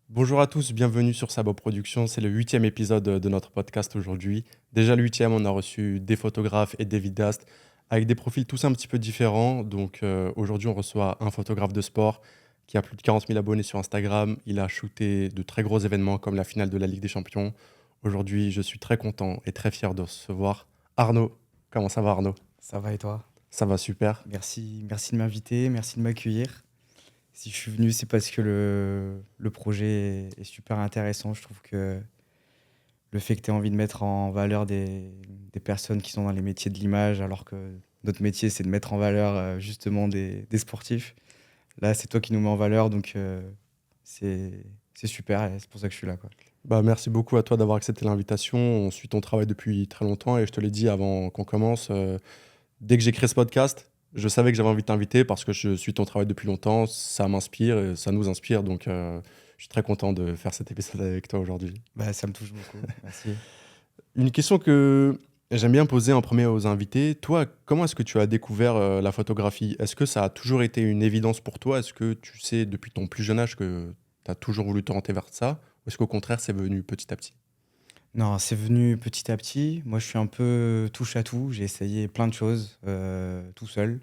Bonjour à tous, bienvenue sur Sabo Productions. C'est le huitième épisode de notre podcast aujourd'hui. Déjà le huitième, on a reçu des photographes et des vidéastes avec des profils tous un petit peu différents. Donc aujourd'hui, on reçoit un photographe de sport qui a plus de 40 000 abonnés sur Instagram. Il a shooté de très gros événements comme la finale de la Ligue des Champions. Aujourd'hui, je suis très content et très fier de recevoir Arnaud. Comment ça va, Arnaud? Ça va et toi? Ça va super. Merci de m'inviter, merci de m'accueillir. Si je suis venu, c'est parce que le projet est super intéressant. Je trouve que le fait que tu aies envie de mettre en valeur des personnes qui sont dans les métiers de l'image, alors que notre métier, c'est de mettre en valeur justement des sportifs. Là, c'est toi qui nous mets en valeur, donc c'est c'est super et c'est pour ça que je suis là, quoi. Bah, merci beaucoup à toi d'avoir accepté l'invitation. On suit ton travail depuis très longtemps et je te l'ai dit avant qu'on commence. Dès que j'ai créé ce podcast, je savais que j'avais envie de t'inviter parce que je suis ton travail depuis longtemps. Ça m'inspire et ça nous inspire. Donc, je suis très content de faire cet épisode avec toi aujourd'hui. Bah, ça me touche beaucoup, merci. Une question que j'aime bien poser en premier aux invités. Toi, comment est-ce que tu as découvert la photographie? Est-ce que ça a toujours été une évidence pour toi? Est-ce que tu sais depuis ton plus jeune âge que tu as toujours voulu t'orienter vers ça? Ou est-ce qu'au contraire, c'est venu petit à petit? Non, c'est venu petit à petit. Moi, je suis un peu touche à tout. J'ai essayé plein de choses tout seul.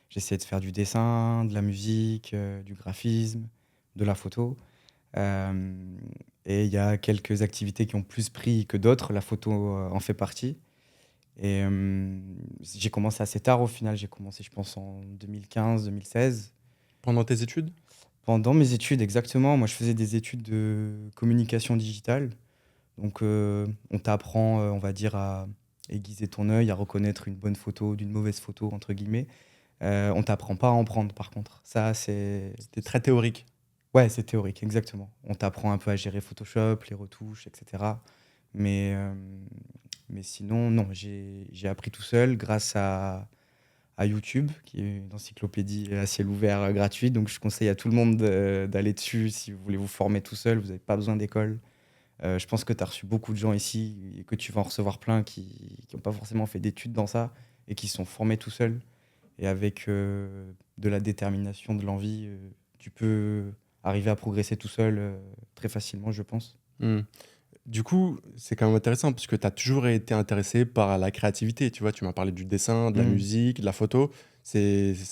J'ai essayé de faire du dessin, de la musique, du graphisme, de la photo. Hem et il y a quelques activités qui ont plus pris que d'autres. La photo, en fait partie et j'ai commencé assez tard au final. J'ai commencé, je pense, en 2015-2016. Pendant tes études? Pendant mes études, exactement. Moi, je faisais des études de communication digitale. Donc, on t'apprend, on va dire, à aiguiser ton œil, à reconnaître une bonne photo d'une mauvaise photo, entre guillemets. On t'apprend pas à en prendre, par contre. Ça, c'est C'était très théorique. ouais, c'est théorique, exactement. On t'apprend un peu à gérer Photoshop, les retouches, et cetera. Mais, mais sinon, non, j'ai appris tout seul grâce à YouTube, qui est une encyclopédie à ciel ouvert, gratuite. Donc, je conseille à tout le monde d'aller dessus si vous voulez vous former tout seul. Vous n'avez pas besoin d'école. Je pense que tu as reçu beaucoup de gens ici et que tu vas en recevoir plein qui n'ont pas forcément fait d'études dans ça et qui se sont formés tout seuls. Et avec de la détermination, de l'envie, tu peux arriver à progresser tout seul très facilement, je pense. Hmm. Du coup, c'est quand même intéressant puisque tu as toujours été intéressé par la créativité. Tu vois, tu m'as parlé du dessin, de la Mm. musique, de la photo.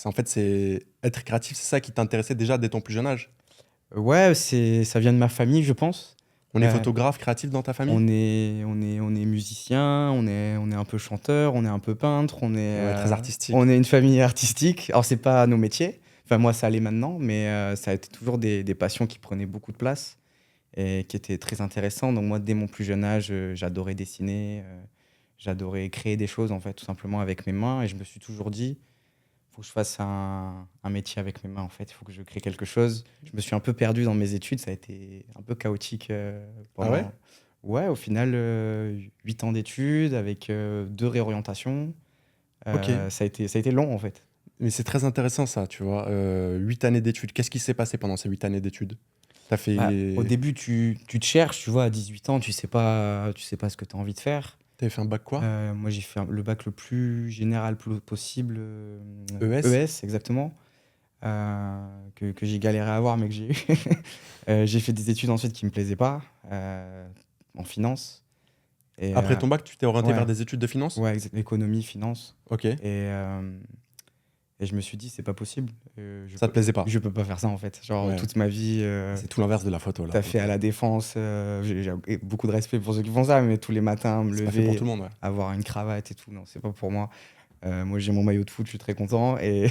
En fait, c'est être créatif, c'est ça qui t'intéressait déjà dès ton plus jeune âge. Ouais, ça vient de ma famille, je pense. On est Euh, photographe, créatif dans ta famille? on est musicien, on est un peu chanteur, on est un peu peintre, Ouais, très on artistique. est une famille artistique. Alors, c'est pas nos métiers. Enfin, moi, ça allait maintenant, mais ça a été toujours des passions qui prenaient beaucoup de place et qui étaient très intéressantes. Donc, moi, dès mon plus jeune âge, j'adorais dessiner, j'adorais créer des choses, en fait, tout simplement avec mes mains. Et je me suis toujours dit, il faut que je fasse un métier avec mes mains, en fait. Il faut que je crée quelque chose. Je me suis un peu perdu dans mes études. Ça a été un peu chaotique Ah ouais? pendant, ouais, au final, 8 ans d'études avec 2 réorientations. Ok. Ça a été long, en fait. Mais c'est très intéressant ça, tu vois. 8 années d'études. Qu'est-ce qui s'est passé pendant ces 8 années d'études? T'as Bah, au fait... début, tu te cherches, tu vois, à 18 ans, tu sais pas ce que tu as envie de faire. T'avais fait un bac quoi? Moi, j'ai fait le bac le plus général possible, ES? ES, exactement, que j'ai galéré à avoir, mais que j'ai eu. J'ai fait des études ensuite qui me plaisaient pas, en finance. Et Après ton bac, tu t'es orienté vers ouais, des études de finance? ouais, économie, finance. Ok. Et je me suis dit, c'est pas possible. Je Ça te peux, plaisait pas? je peux pas faire ça, en fait. Genre, Ouais. toute ma vie, C'est tout l'inverse de la photo, la t'as fait à photo. la défense. J'ai beaucoup de respect pour ceux qui font ça, mais tous les matins, me C'est pas fait pour lever, tout le monde, ouais. avoir une cravate et tout, non, c'est pas pour moi. Moi, j'ai mon maillot de foot, je suis très content. Et,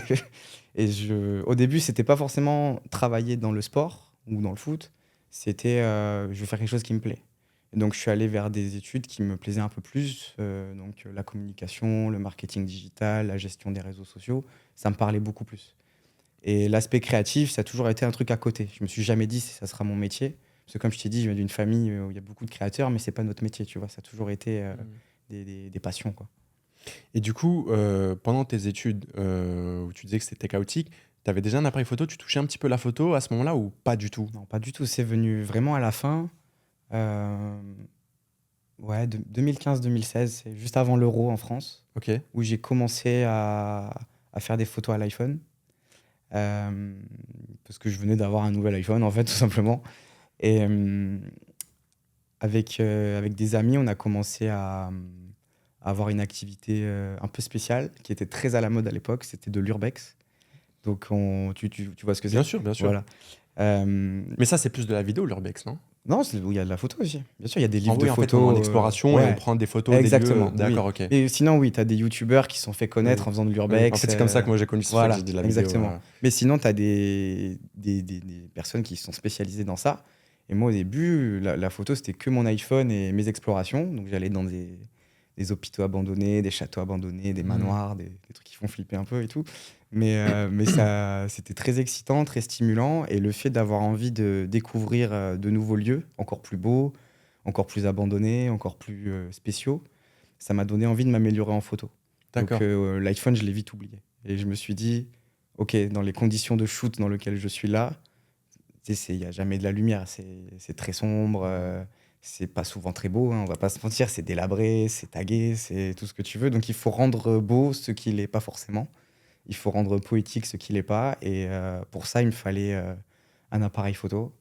au début, c'était pas forcément travailler dans le sport ou dans le foot. C'était, je veux faire quelque chose qui me plaît. Et donc, je suis allé vers des études qui me plaisaient un peu plus. Donc, la communication, le marketing digital, la gestion des réseaux sociaux, ça me parlait beaucoup plus. Et l'aspect créatif, ça a toujours été un truc à côté. Je me suis jamais dit ça sera mon métier. Parce que comme je t'ai dit, je viens d'une famille où il y a beaucoup de créateurs, mais c'est pas notre métier, tu vois. Ça a toujours été Mm. des passions, quoi. Et du coup, pendant tes études, où tu disais que c'était chaotique, t'avais déjà un appareil photo, tu touchais un petit peu la photo à ce moment-là ou pas du tout? Non, pas du tout. C'est venu vraiment à la fin. Euh, ouais, 2015-2016, c'est juste avant l'Euro en France, Ok. où j'ai commencé à faire des photos à l'iPhone. Parce que je venais d'avoir un nouvel iPhone, en fait, tout simplement. Et avec des amis, on a commencé à avoir une activité un peu spéciale qui était très à la mode à l'époque. C'était de l'urbex. Donc, tu vois ce que Bien c'est? sûr, bien sûr. Voilà. Euh, Mais ça, c'est plus de la vidéo, l'urbex, non? non, c'est où il y a de la photo aussi. Bien sûr, il y a des En livres de oui, en fait, on est en photos. exploration et on Ouais, prend des photos des lieux. exactement, oui. D'accord, ok. Et sinon, oui, tu as des youtubeurs qui se sont fait connaître Oui. en faisant de Oui. En l'urbex. fait, c'est comme ça que moi j'ai connu, c'est pour ça que j'ai Voilà, dit la vidéo. exactement. Mais sinon, tu as des personnes qui sont spécialisées dans ça. Et moi, au début, la photo, c'était que mon iPhone et mes explorations. Donc, j'allais dans des hôpitaux abandonnés, des châteaux abandonnés, des manoirs, des trucs qui font flipper un peu et tout. Mais ça, c'était très excitant, très stimulant. Et le fait d'avoir envie de découvrir de nouveaux lieux, encore plus beaux, encore plus abandonnés, encore plus spéciaux, ça m'a donné envie de m'améliorer en photo. Donc D'accord. l'iPhone, je l'ai vite oublié. Et je me suis dit, OK, dans les conditions de shoot dans lesquelles je suis là, il n'y a jamais de la lumière. C'est très sombre. C'est pas souvent très beau, hein, on va pas se mentir. C'est délabré, c'est tagué, c'est tout ce que tu veux. Donc il faut rendre beau ce qui l'est pas forcément. Il faut rendre poétique ce qui l'est pas. Et pour ça, il me fallait un appareil photo.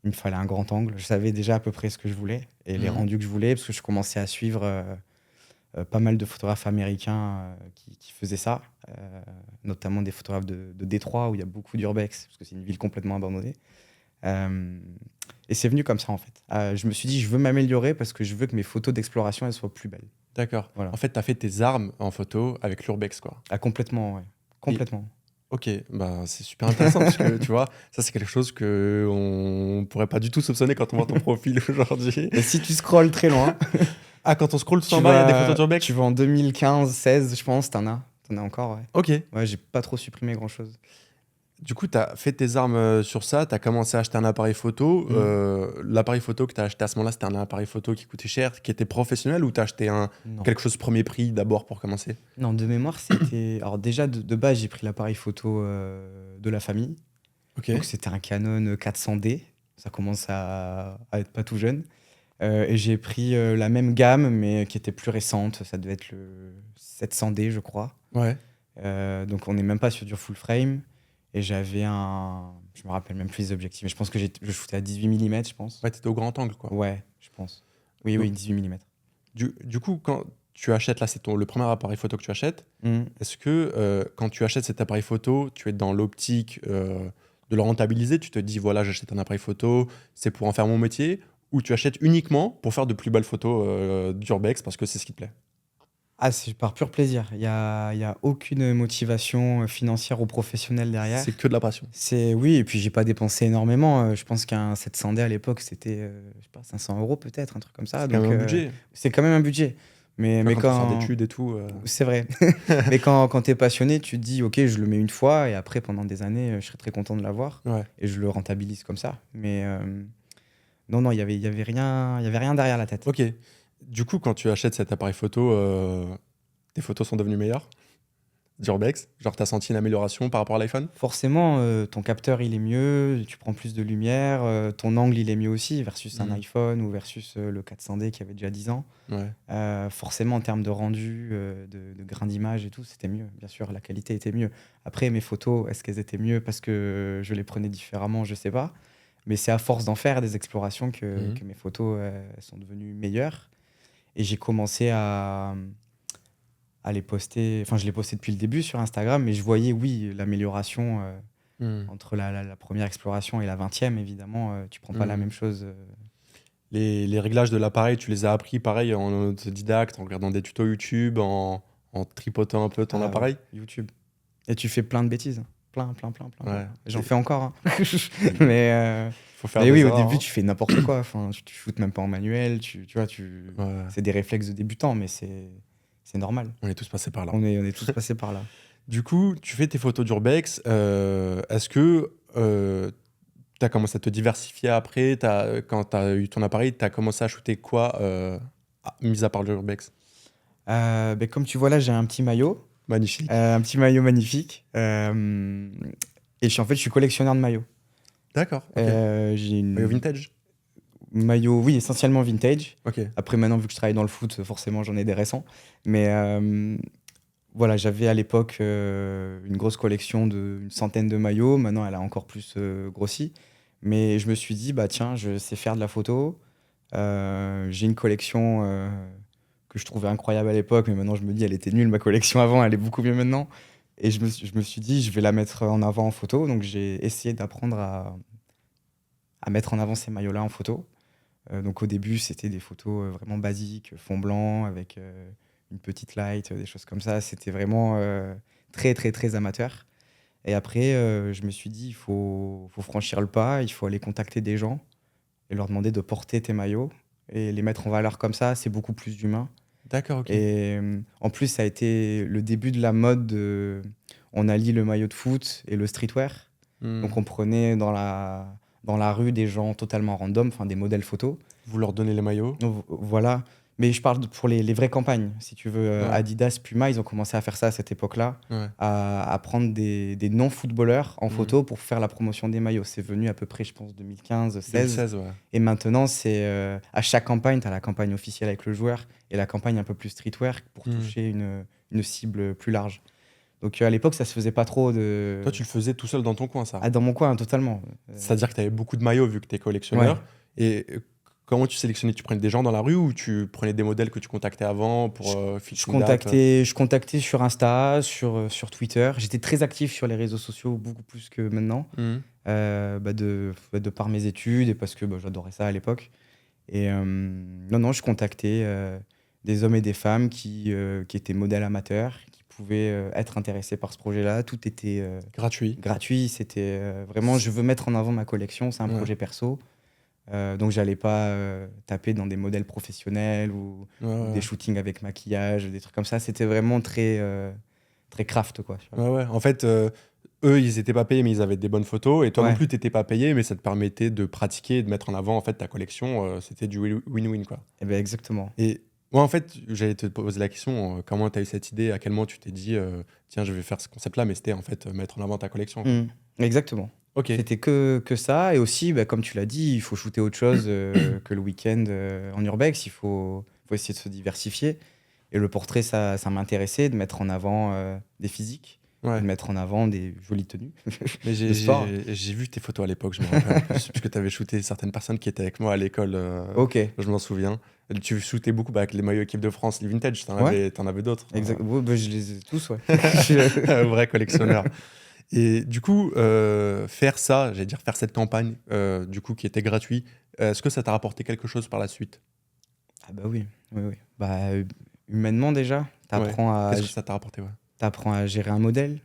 Il me fallait un grand angle. Je savais déjà à peu près ce que je voulais et les rendus que je voulais parce que je commençais à suivre pas mal de photographes américains qui faisaient ça, notamment des photographes de Détroit où il y a beaucoup d'urbex parce que c'est une ville complètement abandonnée. Et c'est venu comme ça en fait. Je me suis dit, je veux m'améliorer parce que je veux que mes photos d'exploration elles soient plus belles. D'accord. Voilà. En fait, tu as fait tes armes en photo avec l'urbex, quoi. Ah, complètement, ouais. Complètement. Ok, bah, c'est super intéressant parce que tu vois, ça c'est quelque chose que on pourrait pas du tout soupçonner quand on voit ton profil aujourd'hui. Et si tu scrolles très loin, Ah, quand on scrolle tout tu en bas, il y a des photos vas, d'urbex. tu vas en 2015-16, je pense, t'en as. T'en as encore, ouais. Ok. Ouais, j'ai pas trop supprimé grand-chose. Du coup, tu as fait tes armes sur ça, tu as commencé à acheter un appareil photo. L'appareil photo que tu as acheté à ce moment-là, c'était un appareil photo qui coûtait cher, qui était professionnel ou tu as acheté Non. quelque chose premier prix d'abord pour commencer? Non, de mémoire, c'était. Alors, déjà, de base, j'ai pris l'appareil photo de la famille. Ok. Donc, c'était un Canon 400D. Ça commence à être pas tout jeune. Et j'ai pris la même gamme, mais qui était plus récente. Ça devait être le 700D, je crois. Ouais. Donc, on n'est même pas sur du full frame. Et j'avais un. Je me rappelle même plus les objectifs, mais je pense que je shootais à 18 mm, je pense. Ouais, t'étais au grand angle, quoi. Ouais, je pense. Oui, Donc, oui, 18 mm. du coup, quand tu achètes, là, c'est le premier appareil photo que tu achètes. Est-ce que quand tu achètes cet appareil photo, tu es dans l'optique de le rentabiliser? Tu te dis, voilà, j'achète un appareil photo, c'est pour en faire mon métier? Ou tu achètes uniquement pour faire de plus belles photos d'urbex parce que c'est ce qui te plaît? Ah, c'est par pur plaisir. Il y a aucune motivation financière ou professionnelle derrière. C'est que de la passion. Oui, et puis j'ai pas dépensé énormément. Je pense qu'un 700D à l'époque, c'était je sais pas, 500 euros peut-être, un truc comme ça. C'est quand Donc, même un budget. c'est quand même un budget. Mais Quand tu sors d'études et tout. C'est vrai. Mais quand tu es passionné, tu te dis, OK, je le mets une fois et après, pendant des années, je serai très content de l'avoir. Ouais. Et je le rentabilise comme ça. Mais non, il y avait rien derrière la tête. Ok. Du coup, quand tu achètes cet appareil photo, tes photos sont devenues meilleures d'urbex? Genre, t'as senti une amélioration par rapport à l'iPhone? Forcément, ton capteur, il est mieux, tu prends plus de lumière, ton angle, il est mieux aussi, versus un iPhone ou versus le 400D qui avait déjà 10 ans. Ouais. Forcément, en termes de rendu, de grain d'image et tout, c'était mieux. Bien sûr, la qualité était mieux. Après, mes photos, est-ce qu'elles étaient mieux parce que je les prenais différemment? Je sais pas. Mais c'est à force d'en faire des explorations que mes photos sont devenues meilleures. Et j'ai commencé à les poster. Enfin, je les postais depuis le début sur Instagram, mais je voyais, oui, l'amélioration entre la première exploration et la 20e, évidemment. Tu prends pas la même chose. Les réglages de l'appareil, tu les as appris pareil en autodidacte, en regardant des tutos YouTube, en tripotant un peu ton appareil? Ouais, YouTube. Et tu fais plein de bêtises. Plein. Ouais. J'en fais encore, hein. Mais Faut faire mais des oui, au erreurs, début, hein. tu fais n'importe quoi. Enfin, tu shootes même pas en manuel. Tu vois, Ouais. c'est des réflexes de débutant, mais c'est normal. On est tous passés par là. On est tous passés par là. Du coup, tu fais tes photos d'urbex. Est-ce que tu as commencé à te diversifier après? Quand tu as eu ton appareil, tu as commencé à shooter quoi, mis à part l'urbex? Comme tu vois là, j'ai un petit maillot. Magnifique. Un petit maillot magnifique. Et en fait, je suis collectionneur de maillots. D'accord. Ok. J'ai une Maillot vintage? maillot, oui, essentiellement vintage. Ok. Après, maintenant, vu que je travaille dans le foot, forcément, j'en ai des récents. Mais voilà, j'avais à l'époque une grosse collection d'une centaine de maillots. Maintenant, elle a encore plus grossi. Mais je me suis dit, bah tiens, je sais faire de la photo. J'ai une collection que je trouvais incroyable à l'époque, mais maintenant je me dis, elle était nulle, ma collection avant, elle est beaucoup mieux maintenant. Et je me suis dit, je vais la mettre en avant en photo. Donc j'ai essayé d'apprendre à mettre en avant ces maillots-là en photo. Donc au début, c'était des photos vraiment basiques, fond blanc, avec une petite light, des choses comme ça. C'était vraiment très, très, très amateur. Et après, je me suis dit, faut franchir le pas, il faut aller contacter des gens et leur demander de porter tes maillots et les mettre en valeur comme ça, c'est beaucoup plus humain. D'accord, ok. Et en plus, ça a été le début de la mode on allie le maillot de foot et le streetwear. Donc Hmm. on prenait dans la rue des gens totalement random, enfin des modèles photos. Vous leur donnez les maillots? Voilà. Mais je parle pour les vraies campagnes. Si tu veux, Ouais, Adidas, Puma, ils ont commencé à faire ça à cette époque-là, ouais. à prendre des non-footballeurs en Hmm. photo pour faire la promotion des maillots. C'est venu à peu près, je pense, 2015-16. 2016, ouais. Et maintenant, c'est à chaque campagne, tu as la campagne officielle avec le joueur et la campagne un peu plus streetwear pour Hmm. toucher une cible plus large. Donc à l'époque, ça se faisait pas trop Toi, tu le faisais tout seul dans ton coin, ça? Ah, dans mon coin, totalement. C'est-à-dire que tu avais beaucoup de maillots vu que tu es Ouais. collectionneur. Et comment tu sélectionnais? Tu prenais des gens dans la rue ou tu prenais des modèles que tu contactais avant pour Je fixer une date? contactais sur Insta, sur Twitter. J'étais très actif sur les réseaux sociaux, beaucoup plus que maintenant, Hmm. de par mes études et parce que j'adorais ça à l'époque. Et non, je contactais des hommes et des femmes qui étaient modèles amateurs, qui pouvaient être intéressés par ce projet-là. Tout était Gratuit. gratuit. C'était vraiment, je veux mettre en avant ma collection, c'est un Ouais, projet perso. Donc j'allais pas taper dans des modèles professionnels ouais, ou des ouais. shootings avec maquillage, des trucs comme ça. C'était vraiment très, très craft, quoi. Tu vois. Ouais, ouais. En fait, eux, ils étaient pas payés, mais ils avaient des bonnes photos. Et toi non Ouais, plus, t'étais pas payé, mais ça te permettait de pratiquer et de mettre en avant en fait ta collection. C'était du win-win, quoi. et ben exactement. Et moi, en fait, j'allais te poser la question, comment tu as eu cette idée? À quel moment tu t'es dit, tiens, je vais faire ce concept-là, mais c'était en fait mettre en avant ta collection, quoi. Mm. Exactement. Ok. C'était que ça. Et aussi, comme tu l'as dit, il faut shooter autre chose que le week-end en urbex. Il faut essayer de se diversifier. Et le portrait, ça m'intéressait de mettre en avant des physiques, et Ouais. de mettre en avant des jolies tenues Mais de sport. j'ai vu tes photos à l'époque, je me rappelle en plus, parce que tu avais shooté certaines personnes qui étaient avec moi à l'école, Ok. je m'en souviens. Tu shootais beaucoup avec les maillots équipe de France, les vintage, Ouais, t'en avais d'autres. exact. Ouais, je les ai tous, ouais. Un vrai collectionneur. Et du coup, faire ça, j'allais dire faire cette campagne, du coup, qui était gratuite, est-ce que ça t'a rapporté quelque chose par la suite? Ah bah oui, oui, oui. Humainement déjà, Ouais. Qu'est-ce que ça t'a rapporté, ouais? t'apprends à gérer un modèle,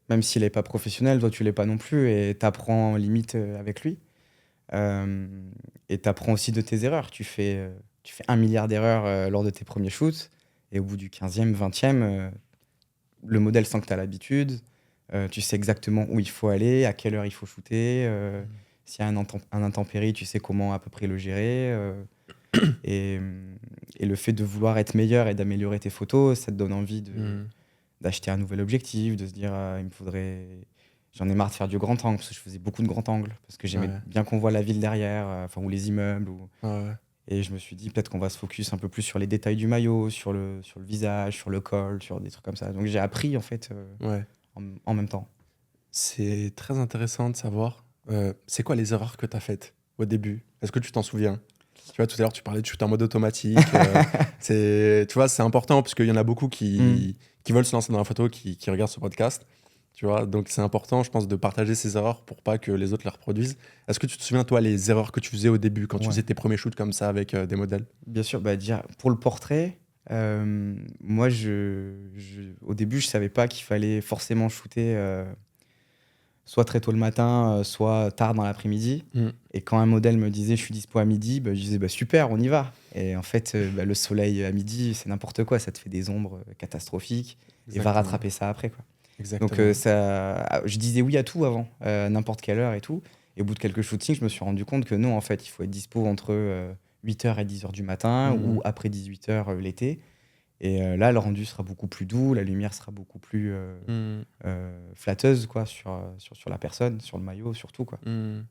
même s'il n'est pas professionnel, toi tu l'es pas non plus, et t'apprends limite avec lui. Euh, et t'apprends aussi de tes erreurs. Tu fais 1 milliard d'erreurs lors de tes premiers shoots, et au bout du 15e, 20e, le modèle sent que tu as l'habitude, tu sais exactement où il faut aller, à quelle heure il faut shooter, s'il y a un intempérie, tu sais comment à peu près le gérer. Et, et le fait de vouloir être meilleur et d'améliorer tes photos, ça te donne envie Hmm. d'acheter un nouvel objectif, de se dire il me faudrait. J'en ai marre de faire du grand angle, parce que je faisais beaucoup de grand angle, parce que j'aimais Ouais. bien qu'on voit la ville derrière, enfin, ou les immeubles. Ouais, ouais. Et je me suis dit peut-être qu'on va se focus un peu plus sur les détails du maillot, sur le visage, sur le col, sur des trucs comme ça. Donc j'ai appris en fait Ouais. en même temps. C'est très intéressant de savoir, c'est quoi les erreurs que tu as faites au début? Est-ce que tu t'en souviens? Tu vois, tout à l'heure, tu parlais de shoot en mode automatique. Tu vois, c'est important parce qu'il y en a beaucoup Hmm. qui veulent se lancer dans la photo, qui regardent ce podcast. Tu vois, donc c'est important, je pense, de partager ces erreurs pour pas que les autres les reproduisent. Est-ce que tu te souviens, toi, les erreurs que tu faisais au début quand tu Ouais, faisais tes premiers shoots comme ça avec des modèles? bien sûr. Déjà, pour le portrait, moi, au début, je savais pas qu'il fallait forcément shooter soit très tôt le matin, soit tard dans l'après-midi. Mm. Et quand un modèle me disait je suis dispo à midi, je disais super, on y va. Et en fait, le soleil à midi, c'est n'importe quoi, ça te fait des ombres catastrophiques et va Exactement. rattraper ça après, quoi. Donc Exactement. je disais oui à tout avant, n'importe quelle heure et tout. Et au bout de quelques shootings, je me suis rendu compte que non, en fait, il faut être dispo entre 8h et 10h du matin Mm. ou après 18h l'été. Et là, le rendu sera beaucoup plus doux, la lumière sera beaucoup plus Mm. flatteuse quoi, sur la personne, sur le maillot surtout, quoi. Mm.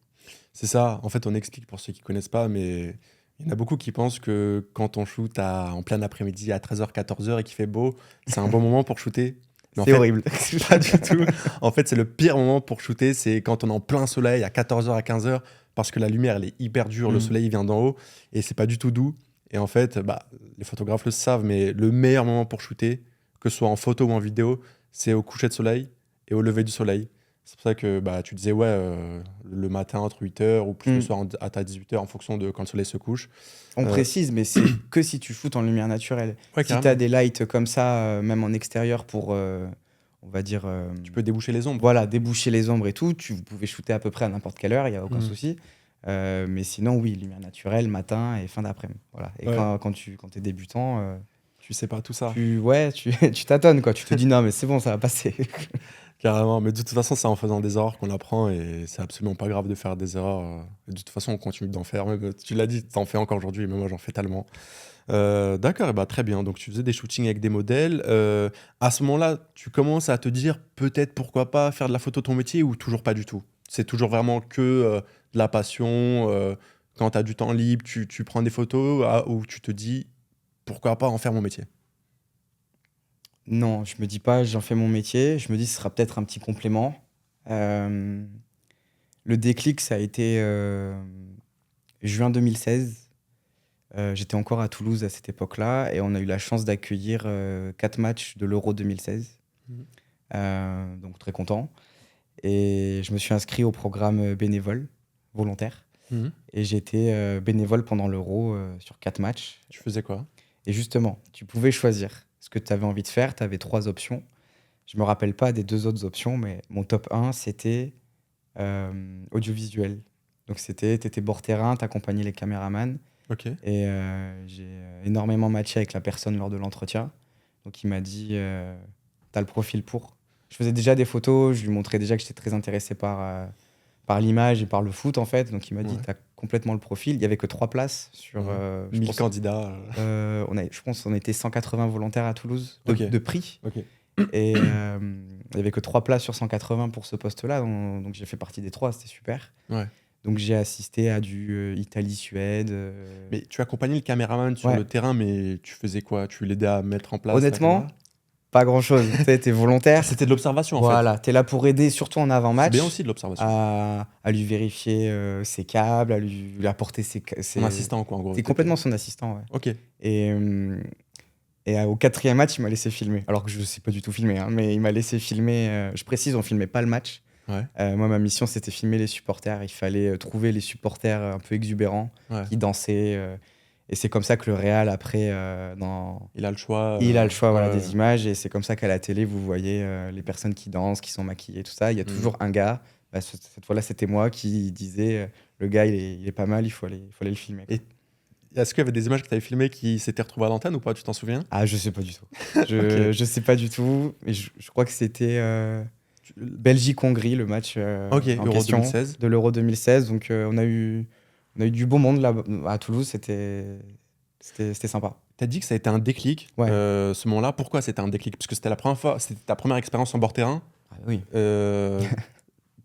C'est ça. En fait, on explique pour ceux qui connaissent pas, mais il y en a beaucoup qui pensent que quand on shoot en plein après-midi à 13h, 14h et qu'il fait beau, c'est un bon moment pour shooter. Mais en C'est fait, horrible. pas du tout. En fait, c'est le pire moment pour shooter, c'est quand on est en plein soleil à 14h à 15h. parce que la lumière, elle est hyper dure, le Mm. soleil il vient d'en haut, et c'est pas du tout doux. Et en fait, les photographes le savent, mais le meilleur moment pour shooter, que ce soit en photo ou en vidéo, c'est au coucher de soleil et au lever du soleil. C'est pour ça que tu disais, ouais, le matin entre 8h ou plus le Mm. soir à 18h en fonction de quand le soleil se couche. On Euh, précise, mais c'est que si tu shootes en lumière naturelle. ouais, Si tu as carrément. des lights comme ça, même en extérieur pour, on va dire, Tu peux déboucher les ombres. voilà, déboucher les ombres et tout, vous pouvez shooter à peu près à n'importe quelle heure, il n'y a aucun Mm. souci. Mais sinon, oui, lumière naturelle, matin et fin d'après-midi. Voilà. Et Ouais. quand tu es débutant, Tu sais pas tout ça. tu tâtonnes, quoi. Tu te dis non, mais c'est bon, ça va passer. Carrément, mais de toute façon, c'est en faisant des erreurs qu'on apprend et c'est absolument pas grave de faire des erreurs. Et de toute façon, on continue d'en faire. Même, tu l'as dit, t'en fais encore aujourd'hui, mais moi j'en fais tellement. D'accord, et très bien. Donc tu faisais des shootings avec des modèles. À ce moment-là, tu commences à te dire peut-être pourquoi pas faire de la photo ton métier ou toujours pas du tout. C'est toujours vraiment que de la passion. Quand tu as du temps libre, tu prends des photos ou tu te dis pourquoi pas en faire mon métier. Non, je me dis pas, j'en fais mon métier. Je me dis, ce sera peut-être un petit complément. Euh, le déclic, ça a été juin 2016. J'étais encore à Toulouse à cette époque-là et on a eu la chance d'accueillir 4 matchs de l'Euro 2016. Mhm. Donc très content. Et je me suis inscrit au programme bénévole, volontaire. Mhm. Et j'ai été bénévole pendant l'Euro sur 4 matchs. Tu faisais quoi? Et justement, tu pouvais choisir ce que tu avais envie de faire. Tu avais 3 options. Je me rappelle pas des 2 autres options, mais mon top 1, c'était audiovisuel. Donc tu étais bord terrain, tu accompagnais les caméramans. Ok. Et j'ai énormément matché avec la personne lors de l'entretien. Donc il m'a dit, t'as le profil pour. Je faisais déjà des photos, je lui montrais déjà que j'étais très intéressé par l'image et par le foot en fait. Donc il m'a dit, Ouais. t'as complètement le profil. Il y avait que 3 places sur Ouais. je 1000 pense, candidats. je pense qu'on était 180 volontaires à Toulouse de, Ok. de prix. Ok. Et il y avait que 3 places sur 180 pour ce poste-là. Donc j'ai fait partie des 3, c'était super. Ouais. Donc j'ai assisté à du Italie-Suède. Mais tu accompagnais le caméraman sur Ouais. le terrain, mais tu faisais quoi? Tu l'aidais à mettre en place la Honnêtement, caméra? pas grand-chose. Tu sais, t'es volontaire. C'était de l'observation en fait. Voilà, t'es là pour aider, surtout en C'est avant-match, bien aussi de l'observation. à lui vérifier ses câbles, à lui apporter Son assistant, quoi, en gros. T'es complètement son assistant, ouais. Ok. Et au 4e match, il m'a laissé filmer. Alors que je sais pas du tout filmer, hein, mais il m'a laissé filmer. Je précise, on filmait pas le match. Ouais. Moi, ma mission, c'était filmer les supporters. Il fallait trouver les supporters un peu exubérants Ouais. qui dansaient. Et c'est comme ça que le Real, après, Il a le choix. il a le choix voilà, ouais. des images. Et c'est comme ça qu'à la télé, vous voyez les personnes qui dansent, qui sont maquillées, tout ça. Il y a toujours un gars. Cette fois-là, c'était moi qui disais le gars, il est pas mal, il faut aller le filmer. Et est-ce qu'il y avait des images que tu avais filmées qui s'étaient retrouvées à l'antenne ou pas? Tu t'en souviens? Ah, je sais pas du tout. Ok. Je sais pas du tout. Mais je crois que c'était Belgique-Hongrie, le match Ok, en Euro question 2016. de l'Euro 2016. Donc on a eu du beau monde là à Toulouse. C'était sympa. Tu as dit que ça a été un déclic, Ouais. ce moment-là. Pourquoi c'était un déclic? Parce que c'était la première fois, c'était ta première expérience en bord terrain. Ah, oui.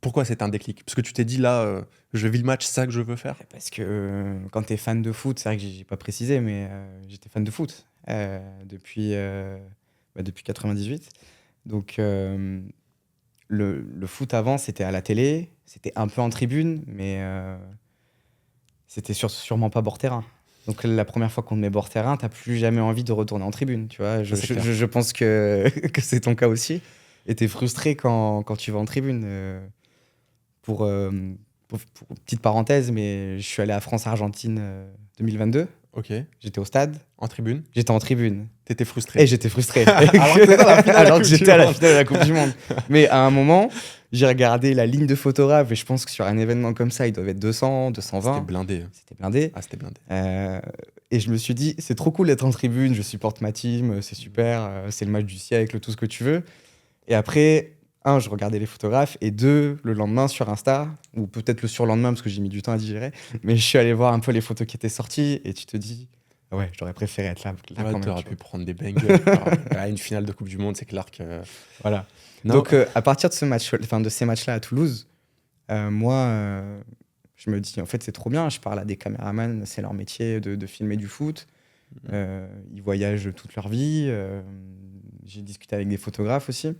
Pourquoi c'était un déclic? Parce que tu t'es dit là, je vis le match, c'est ça que je veux faire. Parce que quand tu es fan de foot, c'est vrai que j'ai pas précisé, mais j'étais fan de foot depuis 98. Donc le foot avant, c'était à la télé, c'était un peu en tribune, mais c'était sûrement pas bord terrain. Donc la première fois qu'on te met bord terrain, t'as plus jamais envie de retourner en tribune. Tu vois, Ça, c'est clair. je pense que c'est ton cas aussi. Et t'es frustré quand tu vas en tribune. Pour petite parenthèse, mais je suis allé à France-Argentine 2022. Ok. J'étais au stade, En tribune. j'étais en tribune. T'étais frustré. Et j'étais frustré. Alors que t'étais à la finale de la Alors Coupe que du j'étais à la Monde. finale de la Coupe du Monde. Mais à un moment, j'ai regardé la ligne de photographes et je pense que sur un événement comme ça, ils doivent être 200, C'était 220. blindé. C'était blindé. Ah, c'était blindé. Et je me suis dit, c'est trop cool d'être en tribune, je supporte ma team, c'est super, c'est le match du siècle, tout ce que tu veux. Et après, je regardais les photographes, et 2, le lendemain sur Insta, ou peut-être le surlendemain parce que j'ai mis du temps à digérer, mais je suis allé voir un peu les photos qui étaient sorties, et tu te dis, ah ouais, j'aurais préféré être là Ouais, quand même. t'aurais tu pu vois. prendre des bangers. À une finale de Coupe du Monde, c'est clair que. Voilà. Non, Donc, à partir de de ces matchs-là à Toulouse, moi, je me dis, en fait, c'est trop bien. Je parle à des caméramans, c'est leur métier de filmer du foot. Ils voyagent toute leur vie. J'ai discuté avec des photographes aussi.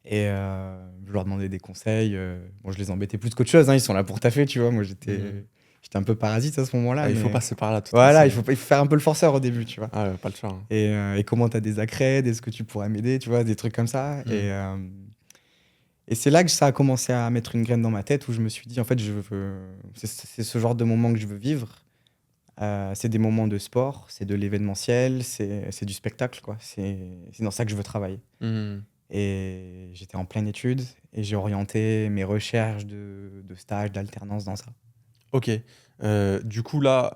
Et je leur demandais des conseils. Bon, je les embêtais plus qu'autre chose, hein, ils sont là pour taffer, tu vois. Moi, j'étais un peu parasite à ce moment-là. Ah, il faut Mais passer par là, de toute voilà, façon. il faut faire un peu le forceur au début, tu vois. Ah, pas le choix, hein. Et comment t'as des accrèdes, est-ce que tu pourrais m'aider, tu vois, des trucs comme ça. Et c'est là que ça a commencé à mettre une graine dans ma tête où je me suis dit, en fait, c'est ce genre de moment que je veux vivre. C'est des moments de sport, c'est de l'événementiel, c'est du spectacle, quoi. C'est dans ça que je veux travailler. Mhm. Et j'étais en pleine étude et j'ai orienté mes recherches de stage, d'alternance dans ça. Ok. Du coup, là,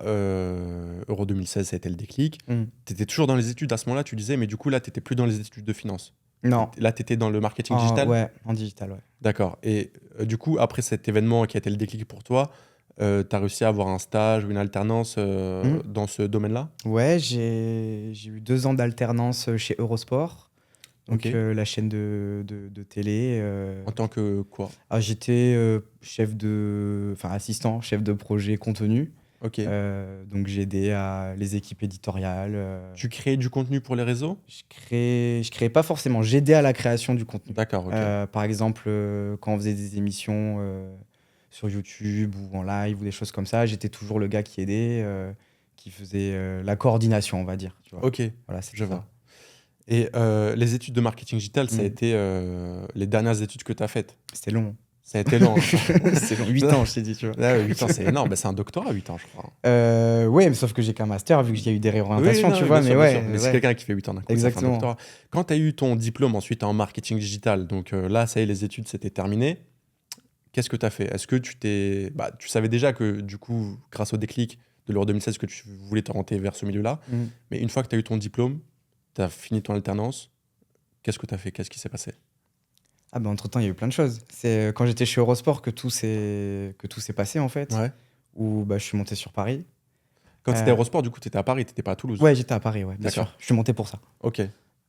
Euro 2016, ça a été le déclic. Mm. Tu étais toujours dans les études à ce moment-là, tu disais, mais du coup, là, tu n'étais plus dans les études de finance. Non, Là, tu étais dans le marketing digital. ouais, en digital, ouais. D'accord. Et du coup, après cet événement qui a été le déclic pour toi, tu as réussi à avoir un stage ou une alternance Mm. dans ce domaine-là? Ouais, j'ai eu 2 ans d'alternance chez Eurosport, donc Ok. la chaîne de télé. En tant que quoi? J'étais assistant, chef de projet contenu. Ok. Donc j'ai aidé à les équipes éditoriales. Tu crées du contenu pour les réseaux? Je créais pas forcément, j'aidais à la création du contenu. D'accord, ok. Par exemple, quand on faisait des émissions sur YouTube ou en live ou des choses comme ça, j'étais toujours le gars qui aidait, qui faisait la coordination, on va dire. Tu vois. Ok, Voilà, c'était je ça. vois. Et les études de marketing digital, ça a Mm. été les dernières études que tu as faites. C'était long. Ça a été long, hein. C'est long. 8 ans, je t'ai dit, tu vois. Ah ouais, 8 ans, c'est énorme. Bah, c'est un doctorat, 8 ans, je crois. Ouais, mais sauf que j'ai qu'un master, vu qu'il y a eu des Oui, réorientations, non, tu oui, vois. bien Mais sûr, bien sûr. ouais, Mais c'est ouais, quelqu'un qui fait 8 ans d'un coup, ça fait un exactement. doctorat. Quand tu as eu ton diplôme ensuite en marketing digital, donc là, ça y est, les études, c'était terminé. Qu'est-ce que tu as fait? Est-ce que tu savais déjà que, du coup, grâce au déclic de l'Euro 2016, que tu voulais t'orienter vers ce milieu-là. Mm. Mais une fois que tu as eu ton diplôme, tu as fini ton alternance, qu'est-ce que tu as fait? Qu'est-ce qui s'est passé? Ah bah entre-temps, il y a eu plein de choses. C'est quand j'étais chez Eurosport que tout s'est passé, en fait, Ouais. où bah, je suis monté sur Paris. Quand tu étais Euh, Eurosport, du coup, tu étais à Paris, tu n'étais pas à Toulouse. ouais, j'étais à Paris, ouais, bien D'accord. sûr. Je suis monté pour ça. Ok.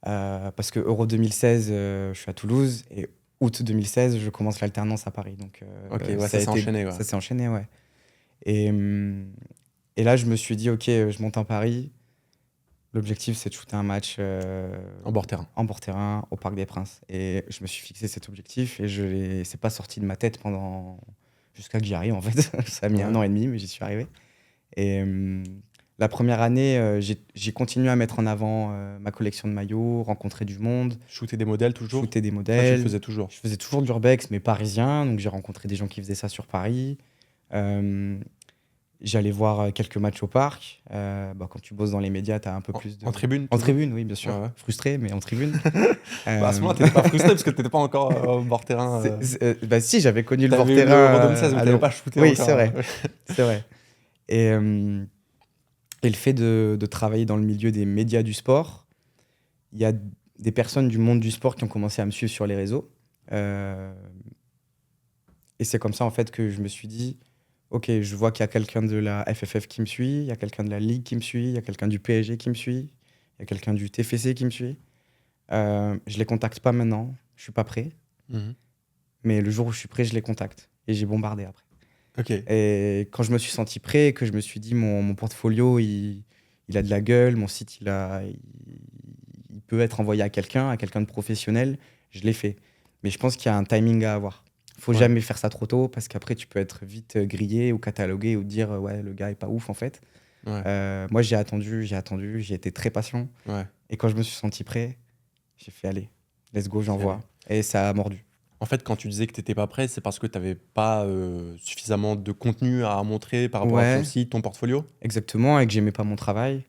Parce que Euro 2016, je suis à Toulouse et août 2016, je commence l'alternance à Paris. Donc Ok, ouais, ça s'est enchaîné, ouais. ça s'est enchaîné, ouais. Et là, je me suis dit, ok, je monte à Paris. L'objectif, c'est de shooter un match En bord terrain. en bord terrain au Parc des Princes. Et je me suis fixé cet objectif et c'est pas sorti de ma tête jusqu'à que j'y arrive, en fait. Ça a mis Ouais. 1 an et demi, mais j'y suis arrivé. Et la première année, j'ai continué à mettre en avant ma collection de maillots, rencontrer du monde, Shooter des modèles toujours? shooter des Ça, tu le modèles. faisais toujours. Je faisais toujours de l'urbex, mais parisien. Donc j'ai rencontré des gens qui faisaient ça sur Paris. Euh, J'allais voir quelques matchs au parc. Quand tu bosses dans les médias, tu as un peu plus de... En tribune En toujours? tribune, oui, bien sûr. Ouais, ouais. Frustré, mais en tribune. Bah, à ce moment-là, Euh, t'étais pas frustré parce que t'étais pas encore au bord terrain. bah si, j'avais connu le bord T'avais eu terrain. l'Euro 2016, mais À t'avais l'Euro. pas shooté Oui, encore. c'est vrai. C'est vrai. Et le fait de travailler dans le milieu des médias du sport, il y a des personnes du monde du sport qui ont commencé à me suivre sur les réseaux. Euh, et c'est comme ça, en fait, que je me suis dit, OK, je vois qu'il y a quelqu'un de la FFF qui me suit, il y a quelqu'un de la Ligue qui me suit, il y a quelqu'un du PSG qui me suit, il y a quelqu'un du TFC qui me suit. Je les contacte pas maintenant, je suis pas prêt. Mhm. Mais le jour où je suis prêt, je les contacte. Et j'ai bombardé après. Ok. Et quand je me suis senti prêt, que je me suis dit, mon portfolio, il a de la gueule, mon site, il peut être envoyé à quelqu'un de professionnel, je l'ai fait. Mais je pense qu'il y a un timing à avoir. Faut Ouais. jamais faire ça trop tôt, parce qu'après, tu peux être vite grillé ou catalogué ou dire, ouais, le gars est pas ouf, en fait. Ouais. Moi, j'ai attendu, j'ai été très patient. Ouais. Et quand je me suis senti prêt, j'ai fait, allez, let's go, j'envoie. allé. Et ça a mordu. En fait, quand tu disais que t'étais pas prêt, c'est parce que t'avais pas suffisamment de contenu à montrer par rapport à ton Ouais. site, ton portfolio? Exactement, et que j'aimais pas mon travail,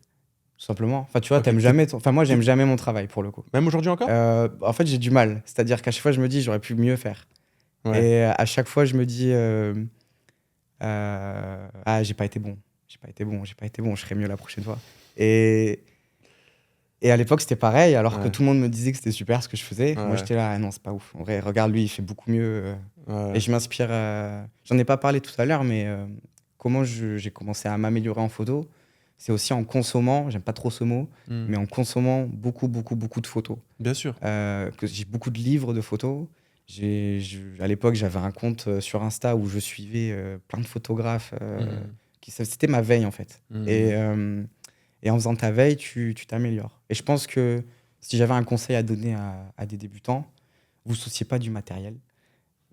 tout simplement. Enfin, tu vois, Ok, t'aimes t'es- jamais Enfin, moi, j'aime jamais mon travail, pour le coup. Même aujourd'hui encore? En fait, j'ai du mal. C'est-à-dire qu'à chaque fois, je me dis, j'aurais pu mieux faire. Ouais. Et à chaque fois, je me dis, ah, j'ai pas été bon. J'ai pas été bon, j'ai pas été bon, je serai mieux la prochaine fois. Et à l'époque, c'était pareil, alors que Ouais. tout le monde me disait que c'était super ce que je faisais. Moi, Ouais. j'étais là, ah non, c'est pas ouf. En vrai, regarde, lui, il fait beaucoup mieux. Ouais. Et je m'inspire. J'en ai pas parlé tout à l'heure, mais comment j'ai commencé à m'améliorer en photo, c'est aussi en consommant, j'aime pas trop ce mot, Hmm. mais en consommant beaucoup, beaucoup, beaucoup de photos. Bien sûr. Que j'ai beaucoup de livres de photos. À l'époque, j'avais un compte sur Insta où je suivais plein de photographes. Hmm. C'était ma veille, en fait. Hmm. Et en faisant ta veille, tu t'améliores. Et je pense que si j'avais un conseil à donner à des débutants, Vous souciez pas du matériel.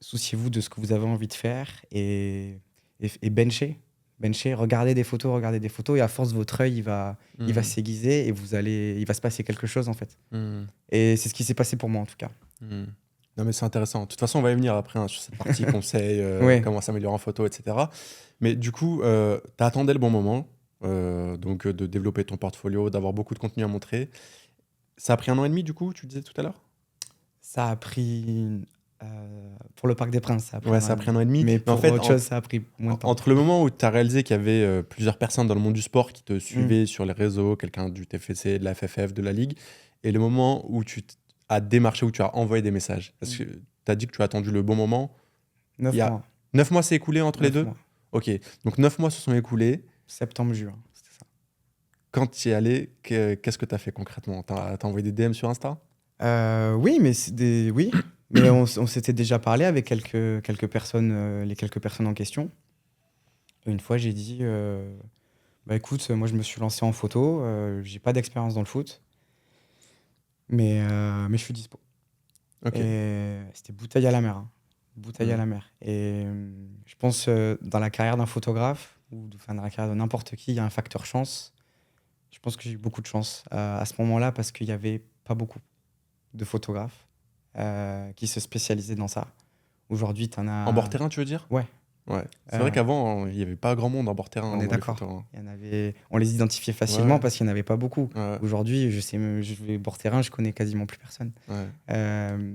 Souciez-vous de ce que vous avez envie de faire et benchez. Benchez, regardez des photos et à force, votre œil, il va Hmm. s'aiguiser et il va se passer quelque chose en fait. Hmm. Et c'est ce qui s'est passé pour moi en tout cas. Hmm. Non, mais c'est intéressant. De toute façon, on va y venir après, hein, sur cette partie conseils, Oui, comment s'améliorer en photo, etc. Mais du coup, tu attendais le bon moment, donc de développer ton portfolio, d'avoir beaucoup de contenu à montrer. Ça a pris 1 an et demi, du coup, tu disais tout à l'heure? ça a pris, pour le Parc des Princes, ça a pris Ouais, un an ça et a pris demi. 1 an et demi. Mais Mais en pour fait, autre chose, ça a pris moins de temps. entre le moment où tu as réalisé qu'il y avait plusieurs personnes dans le monde du sport qui te Mm. suivaient sur les réseaux, quelqu'un du TFC, de la FFF, de la Ligue, et le moment où as démarché, où tu as envoyé des messages. Parce que tu as dit que tu as attendu le bon moment. Il y 9 a mois. 9 mois s'est écoulé entre les 9 deux? mois. Ok, donc 9 mois se sont écoulés. Septembre, juin, c'était ça. Quand tu y es allé, qu'est-ce que tu as fait concrètement? T'as envoyé des DM sur Insta? Oui, oui, mais on s'était déjà parlé avec quelques personnes, les quelques personnes en question. Et une fois, j'ai dit, bah écoute, moi je me suis lancé en photo, j'ai pas d'expérience dans le foot, mais je suis dispo. Ok. Et c'était bouteille à la mer, hein. Bouteille à Hmm. la mer. Et je pense, dans la carrière d'un photographe, enfin dans la carrière de n'importe qui, il y a un facteur chance. Je pense que j'ai eu beaucoup de chance à ce moment-là parce qu'il y avait pas beaucoup de photographes qui se spécialisaient dans ça. Aujourd'hui, tu en En bord as. terrain, tu veux dire? Ouais, Ouais. C'est vrai euh, qu'avant, il n'y avait pas grand monde en bord terrain on est dans les d'accord. photos, hein. Il y en avait. On les identifiait Ouais, facilement ouais. parce qu'il n'y en avait pas beaucoup. Ouais, Aujourd'hui, je vais bord terrain, je connais quasiment plus personne. ouais. Euh,